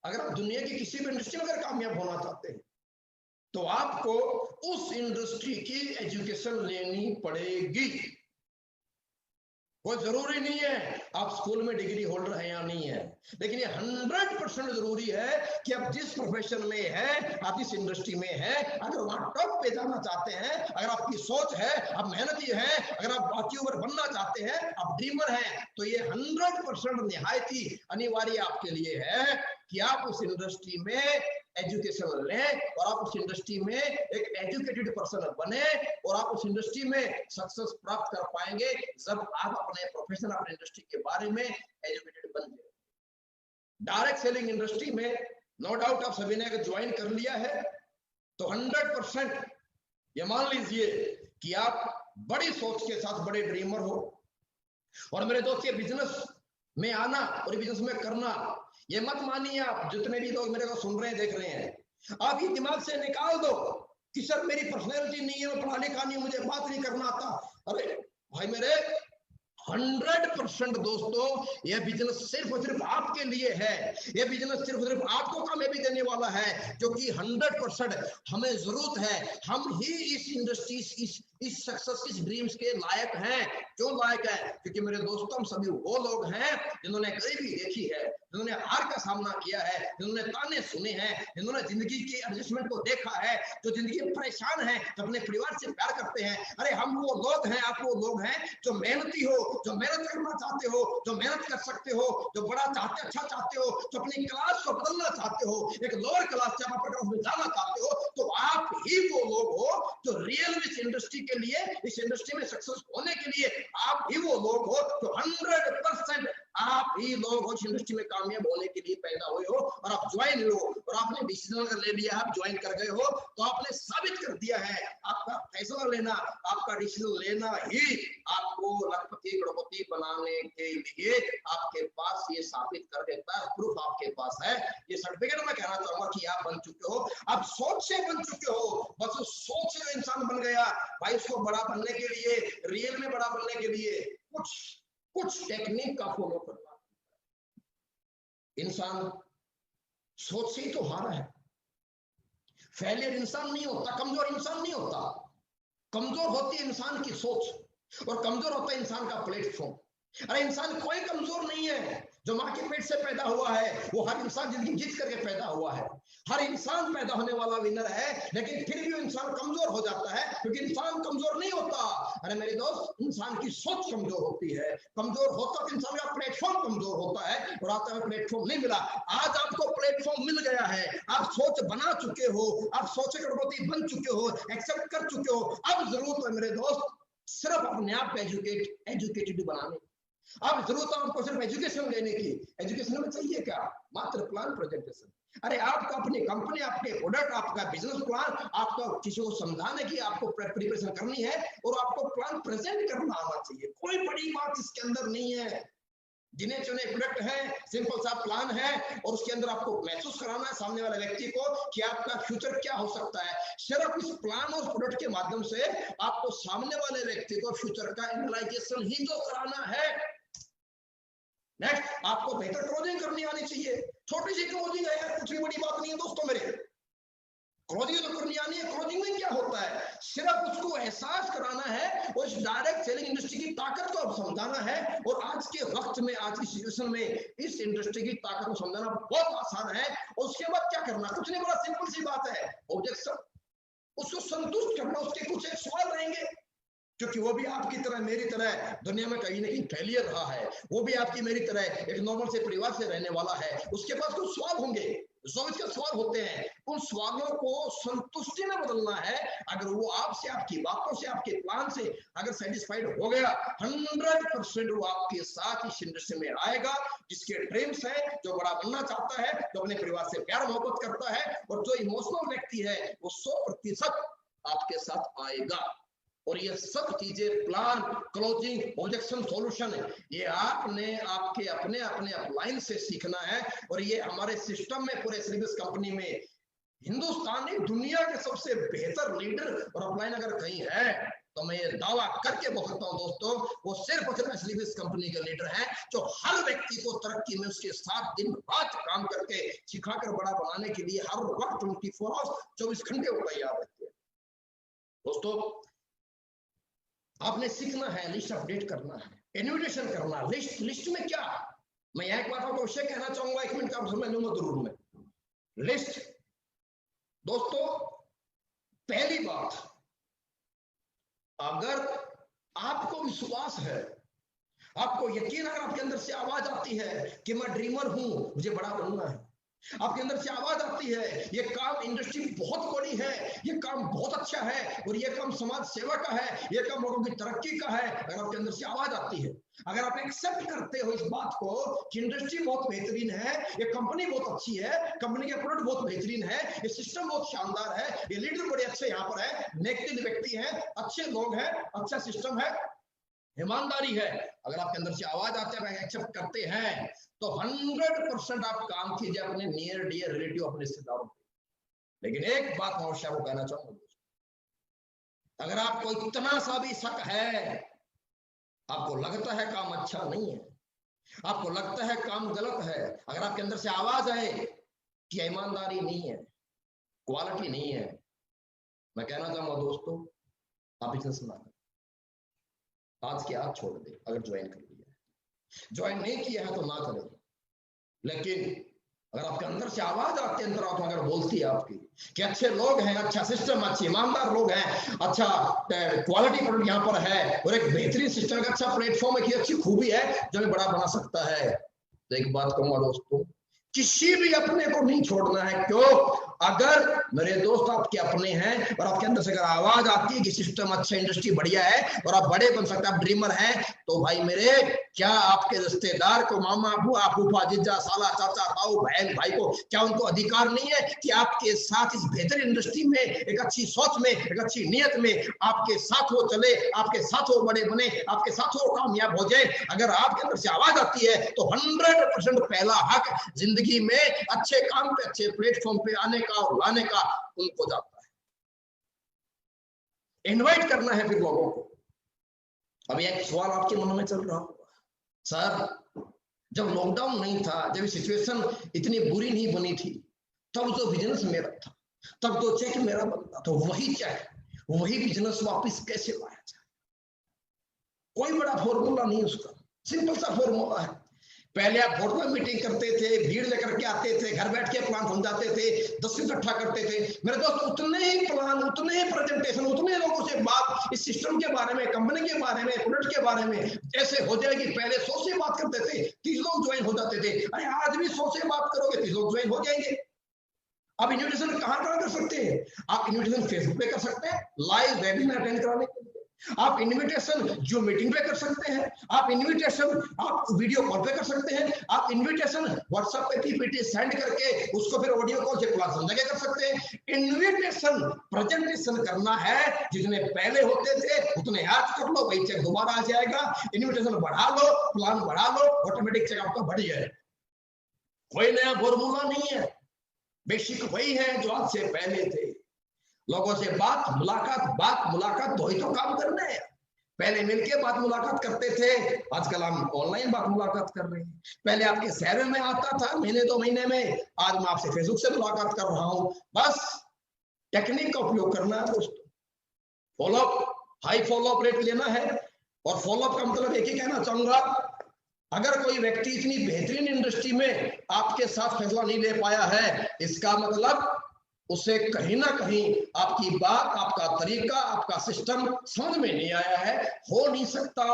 अगर आप दुनिया की किसी भी इंडस्ट्री में अगर कामयाब होना चाहते हैं तो आपको उस इंडस्ट्री की एजुकेशन लेनी पड़ेगी। कोई जरूरी नहीं है आप स्कूल में डिग्री होल्डर है या नहीं है, लेकिन ये 100% जरूरी है कि आप जिस प्रोफेशन में है, आप जिस इंडस्ट्री में है, अगर वहां टॉप पे जाना चाहते हैं, अगर आपकी सोच है, आप मेहनती हैं, अगर आप अचीवर बनना चाहते हैं, आप ड्रीमर हैं, तो ये 100% निहायत ही अनिवार्य आपके लिए है कि आप उस इंडस्ट्री में एजुकेशन लें और आप उस इंडस्ट्री में एक एजुकेटेड पर्सन बने और आप उस इंडस्ट्री में सक्सेस प्राप्त कर पाएंगे जब आप अपने प्रोफेशन, अपने इंडस्ट्री के बारे में एजुकेटेड बन जाए। डायरेक्ट सेलिंग इंडस्ट्री में नो डाउट आप सभी ने अगर ज्वाइन कर लिया है तो 100% ये मान लीजिए कि आप बड़ी सोच के साथ बड़े ड्रीमर हो। और मेरे दोस्त, ये बिजनेस में आना और बिजनेस में करना, ये मत मानिए आप जितने भी लोग मेरे को सुन रहे हैं, देख रहे हैं, आप ये दिमाग से निकाल दो कि सर मेरी पर्सनैलिटी नहीं है, मैं पढ़ा लिखा नहीं, मुझे बात नहीं करना आता। अरे भाई मेरे, 100% दोस्तों, यह बिजनेस सिर्फ और सिर्फ आपके लिए है। यह बिजनेस सिर्फ और सिर्फ आपको कामयाबी देने वाला है, जो कि 100% हमें जरूरत है। हम ही इस इंडस्ट्री, इस सक्सेस, इस ड्रीम्स के लायक हैं। क्यों लायक है? क्योंकि मेरे दोस्तों, हम सभी वो लोग हैं जिन्होंने गरीबी देखी है, जिन्होंने हार का सामना किया है, जिन्होंने ताने सुने हैं, जिन्होंने जिंदगी के एडजस्टमेंट को देखा है, जो जिंदगी में परेशान है, जो अपने परिवार से प्यार करते हैं। अरे हम वो लोग हैं, आप वो लोग हैं जो मेहनती हो, जो मेहनत करना चाहते हो, जो मेहनत कर सकते हो, जो बड़ा चाहते, अच्छा चाहते हो, जो अपनी क्लास को बदलना चाहते हो, एक लोअर क्लास से अपर क्लास में जाना चाहते हो, तो आप ही वो लोग हो जो रियल में इस इंडस्ट्री के लिए, इस इंडस्ट्री में सक्सेस होने के लिए आप ही वो लोग हो जो 100% आप ही लोग हो इस इंडस्ट्री में कामयाब होने के लिए पैदा हुए हो। और आप ज्वाइन हो और आपने डिसीजन अगर ले लिया, आप ज्वाइन कर गए हो, तो आपने साबित कर दिया है। आपका फैसला लेना, आपका डिसीजन लेना ही आपको लखपति करोड़पति बनाने के लिए आपके पास ये साबित कर देता है। प्रूफ आपके पास है, ये सर्टिफिकेट मैं कहना चाहूंगा कि आप बन चुके हो, आप सोच से बन चुके हो। बस उस सोच से इंसान बन गया भाई, उसको बड़ा बनने के लिए, रियल में बड़ा बनने के लिए कुछ टेक्निक का फॉलो करना। इंसान सोच से ही तो हारा है। फेलियर इंसान नहीं होता, कमजोर इंसान नहीं होता। कमजोर होती है इंसान की सोच और कमजोर होता है इंसान का प्लेटफॉर्म। अरे इंसान कोई कमजोर नहीं है। जो माँ के पेट से पैदा हुआ है वो हर इंसान जिंदगी जीत करके पैदा हुआ है। हर इंसान पैदा होने वाला विनर है, लेकिन फिर भी इंसान कमजोर हो जाता है, क्योंकि इंसान कमजोर नहीं होता। अरे मेरे दोस्त, इंसान की सोच कमजोर होती है। कमजोर होता तो इंसान का प्लेटफॉर्म कमजोर होता है और आता है प्लेटफॉर्म नहीं मिला। आज आपको प्लेटफॉर्म मिल गया है, आप सोच बना चुके हो, आप सोच करोड़पति बन चुके हो, एक्सेप्ट कर चुके हो। अब जरूरत है मेरे दोस्त सिर्फ अपने आप को एजुकेटेड बनाने। अब जरूरत है आपको सिर्फ एजुकेशन लेने की। एजुकेशन में चाहिए क्या? मात्र प्लान प्रेजेंटेशन। अरे आपका अपनी कंपनी, आपके प्रोडक्ट, आपका बिजनेस प्लान, आपको किसी को समझाने की आपको प्रिपरेशन करनी है और आपको प्लान प्रेजेंट करना आना चाहिए। कोई बड़ी बात इसके अंदर नहीं है। गिने चुने प्रोडक्ट है, सिंपल सा प्लान है और उसके अंदर आपको महसूस कराना है सामने वाले व्यक्ति को कि आपका फ्यूचर क्या हो सकता है। सिर्फ इस प्लान और प्रोडक्ट के माध्यम से आपको सामने वाले व्यक्ति को फ्यूचर का एनालाइजेशन ही तो कराना है। नेक्स्ट, आपको बेहतर क्लोजिंग करनी आनी चाहिए। छोटी सी क्लोजिंग है यार, कुछ भी बड़ी बात नहीं है दोस्तों मेरे। क्लोजिंग तो करनी आनी है। क्लोजिंग में क्या होता है? सिर्फ उसको एहसास कराना है, उस डायरेक्ट सेलिंग इंडस्ट्री की ताकत को समझाना है। और आज के वक्त में, आज की सिचुएशन में इस इंडस्ट्री की ताकत को समझाना बहुत आसान है। और उसके बाद क्या करना? कुछ नहीं, बड़ा सिंपल सी बात है। ऑब्जेक्शन, उसको संतुष्ट करना। उसके कुछ एक सवाल रहेंगे, क्योंकि वो भी आपकी तरह, मेरी तरह दुनिया में कहीं ना कहीं फेलियर रहा है। वो भी आपकी मेरी तरह एक नॉर्मल से परिवार से रहने वाला है। उसके पास कुछ सवाल होंगे, जो इसके सवाल होते हैं, उन सवालों को संतुष्टि में बदलना है। अगर वो आपसे, आपकी बातों से, आपके प्लान से अगर सेटिस्फाइड हो गया, 100% वो आपके साथ इस इंडस्ट्री में आएगा। जिसके ड्रीम्स है, जो बड़ा बनना चाहता है, जो अपने परिवार से प्यार मोहब्बत करता है और जो इमोशनल व्यक्ति है, वो 100% आपके साथ आएगा। और ये सब चीजें प्लान, क्लोजिंग, ऑब्जेक्शन, सॉल्यूशन है, ये आपने आपके अपने अपने अपलाइन से सीखना है। और ये हमारे सिस्टम में, पूरे सर्विस कंपनी में हिंदुस्तान नहीं दुनिया के सबसे बेहतर लीडर और अपलाइन अगर कहीं है तो मैं ये दावा करके बोल सकता हूं दोस्तों, वो सिर्फ और सिर्फ सर्विस कंपनी के लीडर हैं, जो हर व्यक्ति को तरक्की में उसके साथ दिन रात काम करके सिखाकर बड़ा बनाने के लिए हर वक्त 24 आवर्स 24 घंटे वो तैयार रहते हैं। दोस्तों आपने सीखना है, लिस्ट अपडेट करना है, इन्विटेशन करना। लिस्ट में क्या, मैं यहाँ एक बात आपको अवश्य कहना चाहूंगा, 1 मिनट का समझ लूंगा जरूर में। लिस्ट दोस्तों, पहली बात, अगर आपको विश्वास है, आपको यकीन, अगर आपके अंदर से आवाज आती है कि मैं ड्रीमर हूं, मुझे बड़ा बनना है, आपके अंदर से आवाज आती है ये काम, इंडस्ट्री बहुत बड़ी है, ये काम बहुत अच्छा है और ये काम समाज सेवा का है, ये काम लोगों की तरक्की का है, अगर आपके अंदर से आवाज आती है, अगर आप एक्सेप्ट करते हो इस बात को कि इंडस्ट्री बहुत बेहतरीन है, ये कंपनी बहुत अच्छी है, कंपनी के प्रोडक्ट बहुत बेहतरीन है, ये सिस्टम बहुत शानदार है, ये लीडर बड़े अच्छे यहाँ पर है, नेक व्यक्ति हैं, अच्छे लोग हैं, अच्छा सिस्टम है, ईमानदारी है, अगर आपके अंदर से आवाज आते हैं, एक्सेप्ट करते हैं, तो 100% आप काम कीजिए अपने नियर डियर रिलेटिव, अपने रिश्तेदारों पे। लेकिन एक बात मैं अवश्य को कहना चाहूंगा, अगर आपको इतना सा भी शक है, आपको लगता है काम अच्छा नहीं है, आपको लगता है काम गलत है, अगर आपके अंदर से आवाज आए कि ईमानदारी नहीं है, क्वालिटी नहीं है, मैं कहना चाहूंगा दोस्तों, आप बिजनेस ना करें, आज के आज छोड़ दे। अगर ज्वाइन कर लिया है, ज्वाइन नहीं किया है तो ना करें। लेकिन अगर आपके अंदर से आवाज आती है, अंतरात्मा अगर बोलती है आपकी कि अच्छे लोग हैं, अच्छा सिस्टम, अच्छे ईमानदार लोग हैं, अच्छा क्वालिटी प्रोडक्ट यहाँ पर है और एक बेहतरीन सिस्टम का अच्छा प्लेटफॉर्म है, कि अच्छी खूबी है जो बड़ा बना सकता है, तो एक बात कहूंगा दोस्तों, किसी भी अपने को नहीं छोड़ना है। क्यों? अगर मेरे दोस्त आपके अपने हैं और आपके अंदर से अगर आवाज आती है कि सिस्टम अच्छा, इंडस्ट्री बढ़िया है और आप बड़े बन सकते हैं, आप ड्रीमर हैं, तो भाई मेरे, क्या आपके रिश्तेदार को, मामा, बुआ, फूफा, जीजा, साला, चाचा, ताऊ, बहन, भाई को, क्या उनको अधिकार नहीं है कि आपके साथ इस बेहतर इंडस्ट्री में, एक अच्छी सोच में, एक अच्छी नियत में आपके साथ वो चले, आपके साथ वो बड़े बने, आपके साथ वो कामयाब हो जाए? अगर आपके अंदर से आवाज आती है तो 100% पहला हक जिंदगी में अच्छे काम पे, अच्छे प्लेटफॉर्म पे आने का और लाने का उनको जाता है। इनवाइट करना है फिर लोगों को। अब एक सवाल आपके मन में चल रहा होगा, सर जब लॉकडाउन नहीं था, जब सिचुएशन इतनी बुरी नहीं बनी थी, तब जो बिजनेस मेरा था, तब तो चेक मेरा बनता, तो वही चेक, वही बिजनेस वापस कैसे लाया जाए? कोई बड़ा फॉर्मूला नहीं उसका, सिंपल सा फॉर्मूला है। पहले आप बोर्ड में मीटिंग करते थे, भीड़ लेकर के आते थे, घर बैठ के प्लान समझाते थे, 10 इकट्ठा करते थे, मेरे दोस्त उतने ही प्लान, उतने ही प्रेजेंटेशन, उतने लोगों से बात इस सिस्टम के बारे में, कंपनी के बारे में, प्रोडक्ट के बारे में जैसे हो जाएगी। पहले 100 से बात करते थे, 30 लोग ज्वाइन हो जाते थे, अरे आज भी 100 से बात करोगे 30 लोग ज्वाइन हो जाएंगे। आप इन्विटेशन कहाँ कर सकते हैं? आप इन्विटेशन फेसबुक पे कर सकते हैं, लाइव वेबिनार अटेंड कराने के लिए, आप इनविटेशन जो मीटिंग पे कर सकते हैं, आप इनविटेशन आप वीडियो कॉल पे कर सकते हैं, आप इनविटेशन व्हाट्सएप पे पीपीटी सेंड करके उसको फिर ऑडियो कॉल से क्लास समझा के कर सकते हैं। इनविटेशन प्रेजेंटेशन करना है, जितने पहले होते थे उतने आज कर लो, वही चेक दोबारा आ जाएगा। इनविटेशन बढ़ा लो, प्लान बढ़ा लो, ऑटोमेटिक चेक आपका बढ़ जाए। कोई नया फॉर्मूला नहीं है, बेसिक वही है जो आज से पहले थे। लोगों से बात मुलाकात तो ही तो काम करना है। पहले मिलके बात मुलाकात करते थे, आजकल हम ऑनलाइन बात मुलाकात कर रहे हैं। पहले आपके शहर में आता था महीने 2 महीने में, आज मैं आपसे फेसबुक से मुलाकात कर रहा हूं। बस टेक्निक का उपयोग करना है दोस्तों। फॉलोअप, हाई फॉलोअप रेट लेना है। और फॉलोअप का मतलब एक ही कहना चाहूंगा, अगर कोई व्यक्ति इतनी बेहतरीन इंडस्ट्री में आपके साथ फैसला नहीं ले पाया है, इसका मतलब उसे कहीं ना कहीं आपकी बात, आपका तरीका, आपका सिस्टम समझ में नहीं आया है। हो नहीं सकता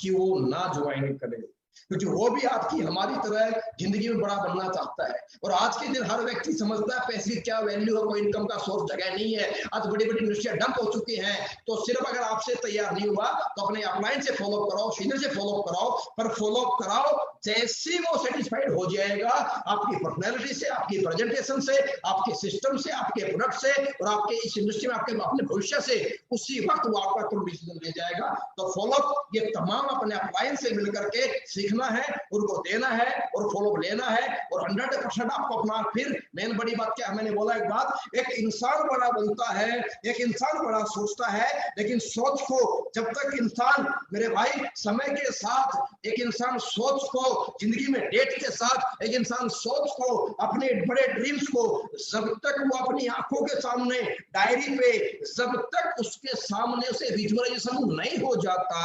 कि वो ना ज्वाइन करे। क्योंकि वो भी आपकी हमारी तरह जिंदगी में बड़ा बनना चाहता है। और आज के दिन हर व्यक्ति समझता है पैसे की क्या वैल्यू है, कोई इनकम का सोर्स जगह नहीं है। आज बड़ी बड़ी इंडस्ट्रियां डंप हो चुकी हैं। तो सिर्फ अगर आपसे तैयार नहीं हुआ तो अपने अपलाइन से फॉलो कराओ, सीनियर से फॉलो कराओ, पर फॉलो कराओ जैसे वो सेटिस्फाइड हो जाएगा आपकी पर्सनैलिटी से, आपकी प्रेजेंटेशन से, आपके सिस्टम से, आपके प्रोडक्ट से और आपके इस इंडस्ट्री में आपके अपने भविष्य से, उसी वक्त वो आपका तुरंत डिसीजन ले जाएगा। तो फॉलो ये तमाम अपने अपलाइन से मिलकर के सीखना है, उनको देना है और फॉलो लेना है। और 100% आपको अपना, फिर मेन बड़ी बात क्या है, मैंने बोला एक बात, एक इंसान बड़ा बनता है, एक इंसान बड़ा सोचता है, लेकिन सोच को जब तक इंसान, मेरे भाई, समय के साथ एक इंसान सोच को जिंदगी में डेट के साथ एक इंसान सोच को, अपने बड़े ड्रीम्स को जब तक वो अपनी आंखों के सामने डायरी पे, जब तक उसके सामने उसे विजुअलाइजेशन नहीं हो जाता,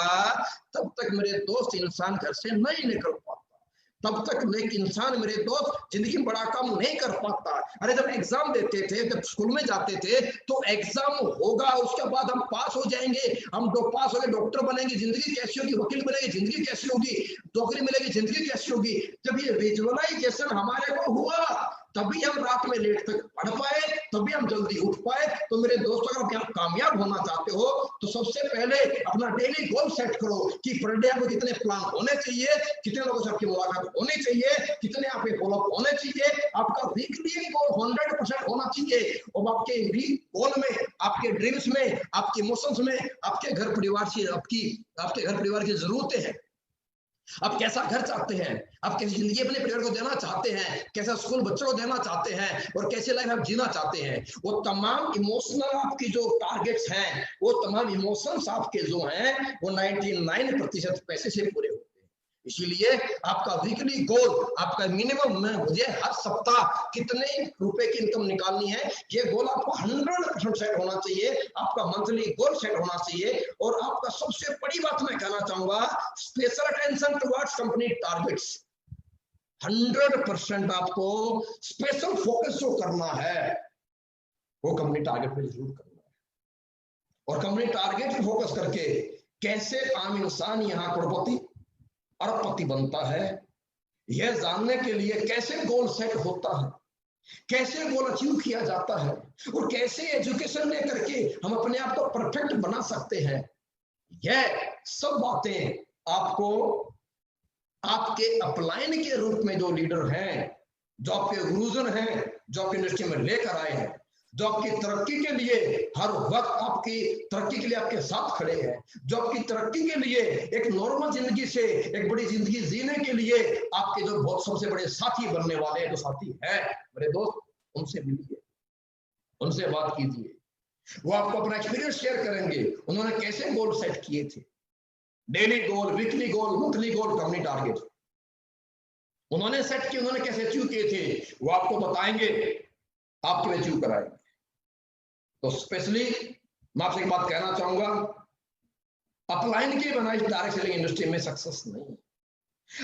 तब तक मेरे दोस्त इंसान घर से नहीं निकल पाता। तब तक एक इंसान, मेरे दोस्त, जिंदगी में बड़ा काम नहीं कर पाता। अरे जब एग्जाम देते थे, जब स्कूल में जाते थे, तो एग्जाम होगा, उसके बाद हम पास हो जाएंगे, हम पास हो गए, डॉक्टर बनेंगे, जिंदगी कैसी होगी, वकील बनेंगे, जिंदगी कैसी होगी, नौकरी मिलेगी, जिंदगी कैसी होगी। जब ये विजुअलाइजेशन हमारे को हुआ, तभी हम रात में लेट तक पढ़ पाए, तभी हम जल्दी उठ पाए। तो मेरे दोस्तों, अगर आप कामयाब होना चाहते हो तो सबसे पहले अपना डेली गोल सेट करो कि पर डे आपको कितने प्लान होने चाहिए, कितने लोगों से आपकी मुलाकात होनी चाहिए, कितने आपके फॉलोअप होने चाहिए। आपका वीकली गोल 100% होना चाहिए। और आपके गोल में, आपके ड्रीम्स में, आपके इमोशंस में, आपके घर परिवार से, आपके घर परिवार की जरूरतें हैं। आप कैसा घर चाहते हैं, आप कैसी जिंदगी अपने परिवार को देना चाहते हैं, कैसा स्कूल बच्चों को देना चाहते हैं और कैसे लाइफ आप जीना चाहते हैं, वो तमाम इमोशनल आपकी जो टारगेट्स हैं, वो तमाम इमोशंस आपके जो हैं, वो 99% पैसे से पूरे होते हैं। इसीलिए आपका वीकली गोल, आपका मिनिमम में, मुझे हर सप्ताह कितने रुपए की इनकम निकालनी है, ये गोल आपको 100% सेट होना चाहिए। आपका मंथली गोल सेट होना चाहिए। और आपका सबसे बड़ी बात मैं कहना चाहूंगा, special attention towards company targets. 100% आपको स्पेशल फोकस जो करना है, वो कंपनी टारगेट पे जरूर करना है। और कंपनी टारगेट पे फोकस करके कैसे आम इंसान यहाँ करोड़पति, अरबपति बनता है, यह जानने के लिए कैसे गोल सेट होता है, कैसे गोल अचीव किया जाता है और कैसे एजुकेशन लेकर के हम अपने आप को परफेक्ट बना सकते हैं, यह सब बातें आपको आपके अपलाइन के रूप में जो लीडर हैं, जो आपके गुरुजन हैं, जो आपकी इंडस्ट्री में लेकर आए हैं, जो आपकी तरक्की के लिए हर वक्त आपकी तरक्की के लिए आपके साथ खड़े हैं, जो आपकी तरक्की के लिए एक नॉर्मल जिंदगी से एक बड़ी जिंदगी जीने के लिए आपके जो बहुत सबसे बड़े साथी बनने वाले हैं, जो साथी हैं मेरे दोस्त, उनसे मिलिए, उनसे बात कीजिए। वो आपको अपना एक्सपीरियंस शेयर करेंगे, उन्होंने कैसे गोल सेट किए थे, डेली गोल, वीकली गोल, मंथली गोल, कंपनी टारगेट उन्होंने सेट किए, उन्होंने कैसे अचीव किए थे, वो आपको बताएंगे, आपके अचीव कराएंगे। तो स्पेशली मैं आपसे एक बात कहना चाहूंगा, अपलाइन के बनाई डायरेक्ट सेलिंग इंडस्ट्री में सक्सेस नहीं।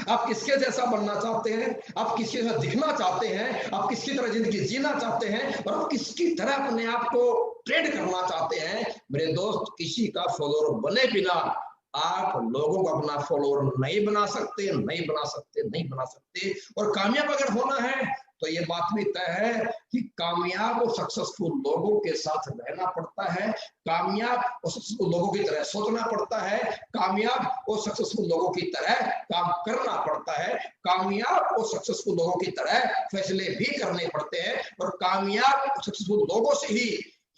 आप किसके जैसा बनना चाहते हैं, आप किसके जैसा दिखना चाहते हैं, आप किसकी तरह जिंदगी जीना चाहते हैं और आप किसकी तरह अपने आप को ट्रेड करना चाहते हैं, मेरे दोस्त, किसी का फॉलोअर बने बिना आप लोगों को अपना फॉलोअर नहीं बना सकते, नहीं बना सकते, नहीं बना सकते। और कामयाब अगर होना है तो ये बात भी तय है कि कामयाब और सक्सेसफुल लोगों के साथ रहना पड़ता है, कामयाब और सक्सेसफुल लोगों की तरह सोचना पड़ता है, कामयाब और सक्सेसफुल लोगों की तरह काम करना पड़ता है, कामयाब और सक्सेसफुल लोगों की तरह फैसले भी करने पड़ते हैं और कामयाब और सक्सेसफुल लोगों से ही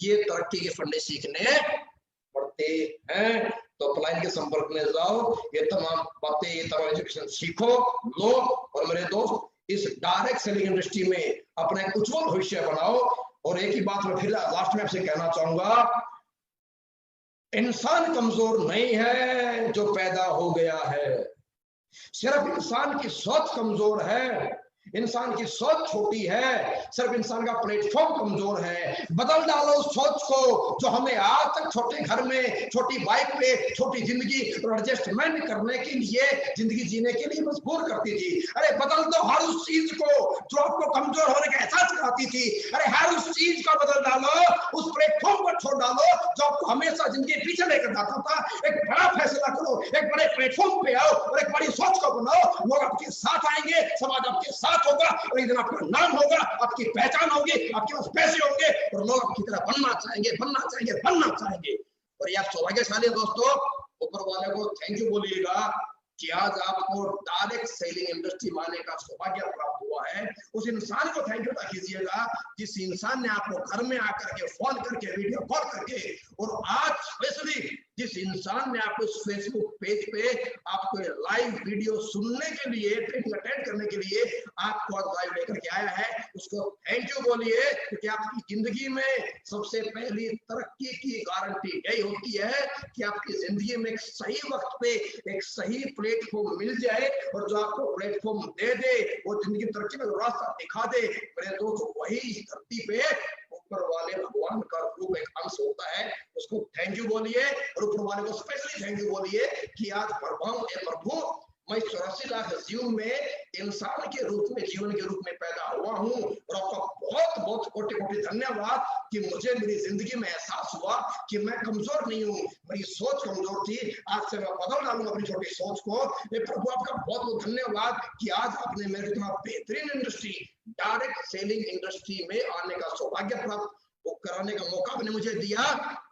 ये तरक्की के फंडे सीखने पड़ते हैं। तो अपलाइन के संपर्क में जाओ, ये तमाम बातें, ये तमाम एजुकेशन सीखो, लो और मेरे दोस्त इस डायरेक्ट सेलिंग इंडस्ट्री में अपना एक उज्जवल भविष्य बनाओ। और एक ही बात मैं फिर लास्ट में आपसे कहना चाहूंगा, इंसान कमजोर नहीं है जो पैदा हो गया है, सिर्फ इंसान की सोच कमजोर है। इंसान की सोच छोटी है, सिर्फ इंसान का प्लेटफॉर्म कमजोर है। बदल डालो उस सोच को जो हमें आज तक छोटे घर में, छोटी बाइक पे, छोटी जिंदगी एडजस्टमेंट करने के लिए, जिंदगी जीने के लिए मजबूर करती थी। अरे बदल दो हर उस चीज को जो आपको कमजोर होने का एहसास कराती थी। अरे हर उस चीज को बदल डालो, उस प्लेटफॉर्म को छोड़ डालो जो आपको हमेशा जिंदगी पीछे लेकर जाता था। एक बड़ा फैसला करो, एक बड़े प्लेटफॉर्म पे आओ और एक बड़ी सोच को बनाओ। लोग आपके साथ आएंगे, समाज आपके साथ होगा और एक दिन आपका नाम होगा, आपकी पहचान होगी, आपके पास पैसे होंगे और लोग आपकी तरह बनना चाहेंगे, बनना चाहेंगे, बनना चाहेंगे। और ये आप सौभाग्यशाली दोस्तों, ऊपर वाले को थैंक यू बोलिएगा कि आज आपको डायरेक्ट सेलिंग इंडस्ट्री में आने का सौभाग्य प्राप्त हुआ है। उस इंसान को थैंक यू कीजिएगा जिस इंसान ने आपको घर में आकर के फोन करके, वीडियो कॉल करके, और आज स्पेशली जिस इंसान ने आपको फेसबुक पेज पे आपको लाइव वीडियो सुनने के लिए, ट्रेनिंग अटेंड करने के लिए आपको लाइव लेकर के आया है, उसको थैंक यू बोलिए। क्योंकि आपकी जिंदगी में सबसे पहली तरक्की की गारंटी यही होती है कि आपकी जिंदगी में एक सही वक्त पे एक सही प्लेटफॉर्म मिल जाए, और जो आपको प्लेटफॉर्म दे दे, वो जिंदगी तरक्की का रास्ता दिखा दे। मेरे दोस्त, वही इस धरती पे ऊपर वाले भगवान का रूप एक अंश होता है। उसको थैंक यू बोलिए और ऊपर वाले को स्पेशली थैंक यू बोलिए कि आज प्रभु मैं 84 लाख जीवन में इंसान के रूप में, जीवन के रूप में पैदा हुआ हूँ। और आपका बहुत बहुत कोटि कोटि धन्यवाद कि मुझे मेरी जिंदगी में एहसास हुआ कि मैं कमजोर नहीं हूँ, मेरी सोच कमजोर थी। आज से मैं बदल डालूंगा अपनी छोटी सोच को। ये प्रभु आपका बहुत बहुत धन्यवाद कि आज आपने मेरे इतना बेहतरीन इंडस्ट्री, डायरेक्ट सेलिंग इंडस्ट्री में आने का सौभाग्य प्राप्त कराने का मौका आपने मुझे दिया,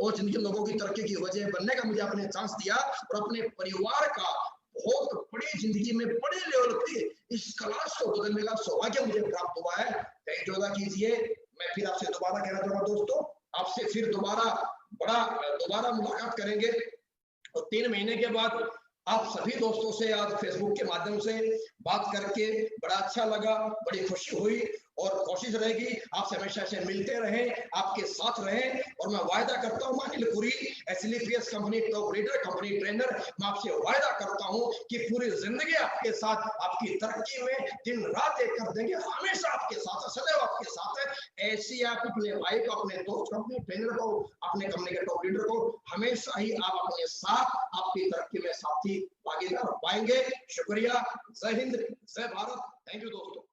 और जिनके लोगों की तरक्की की वजह बनने का मुझे आपने चांस दिया, और अपने परिवार का बहुत बड़ी जिंदगी में बड़े लेवल पे इस क्लास को बदलने का सौभाग्य मुझे प्राप्त हुआ है। थैंक यू कीजिए। मैं फिर आपसे दोबारा कहना चाहूंगा दोस्तों, आपसे फिर दोबारा मुलाकात करेंगे, और 3 महीने के बाद आप सभी दोस्तों से आज फेसबुक के माध्यम से बात करके बड़ा अच्छा लगा, बड़ी खुशी हुई। और कोशिश रहेगी आपसे हमेशा से मिलते रहें, आपके साथ रहें। और मैं वायदा करता हूं, Anil Puri, SLPS company top leader, company trainer, मैं आपसे वायदा करता हूं कि पूरी जिंदगी आपके साथ, आपकी तरक्की में दिन रात एक कर देंगे, हमेशा आपके साथ, सदैव आपके साथ है। ऐसी आप अपने भाई को, अपने दोस्त को, अपने ट्रेनर को, अपने कंपनी के टॉप लीडर को हमेशा ही आप अपने साथ, आपकी तरक्की में साथी भागीदार पाएंगे। शुक्रिया। जय हिंद, जय भारत। थैंक यू दोस्तों।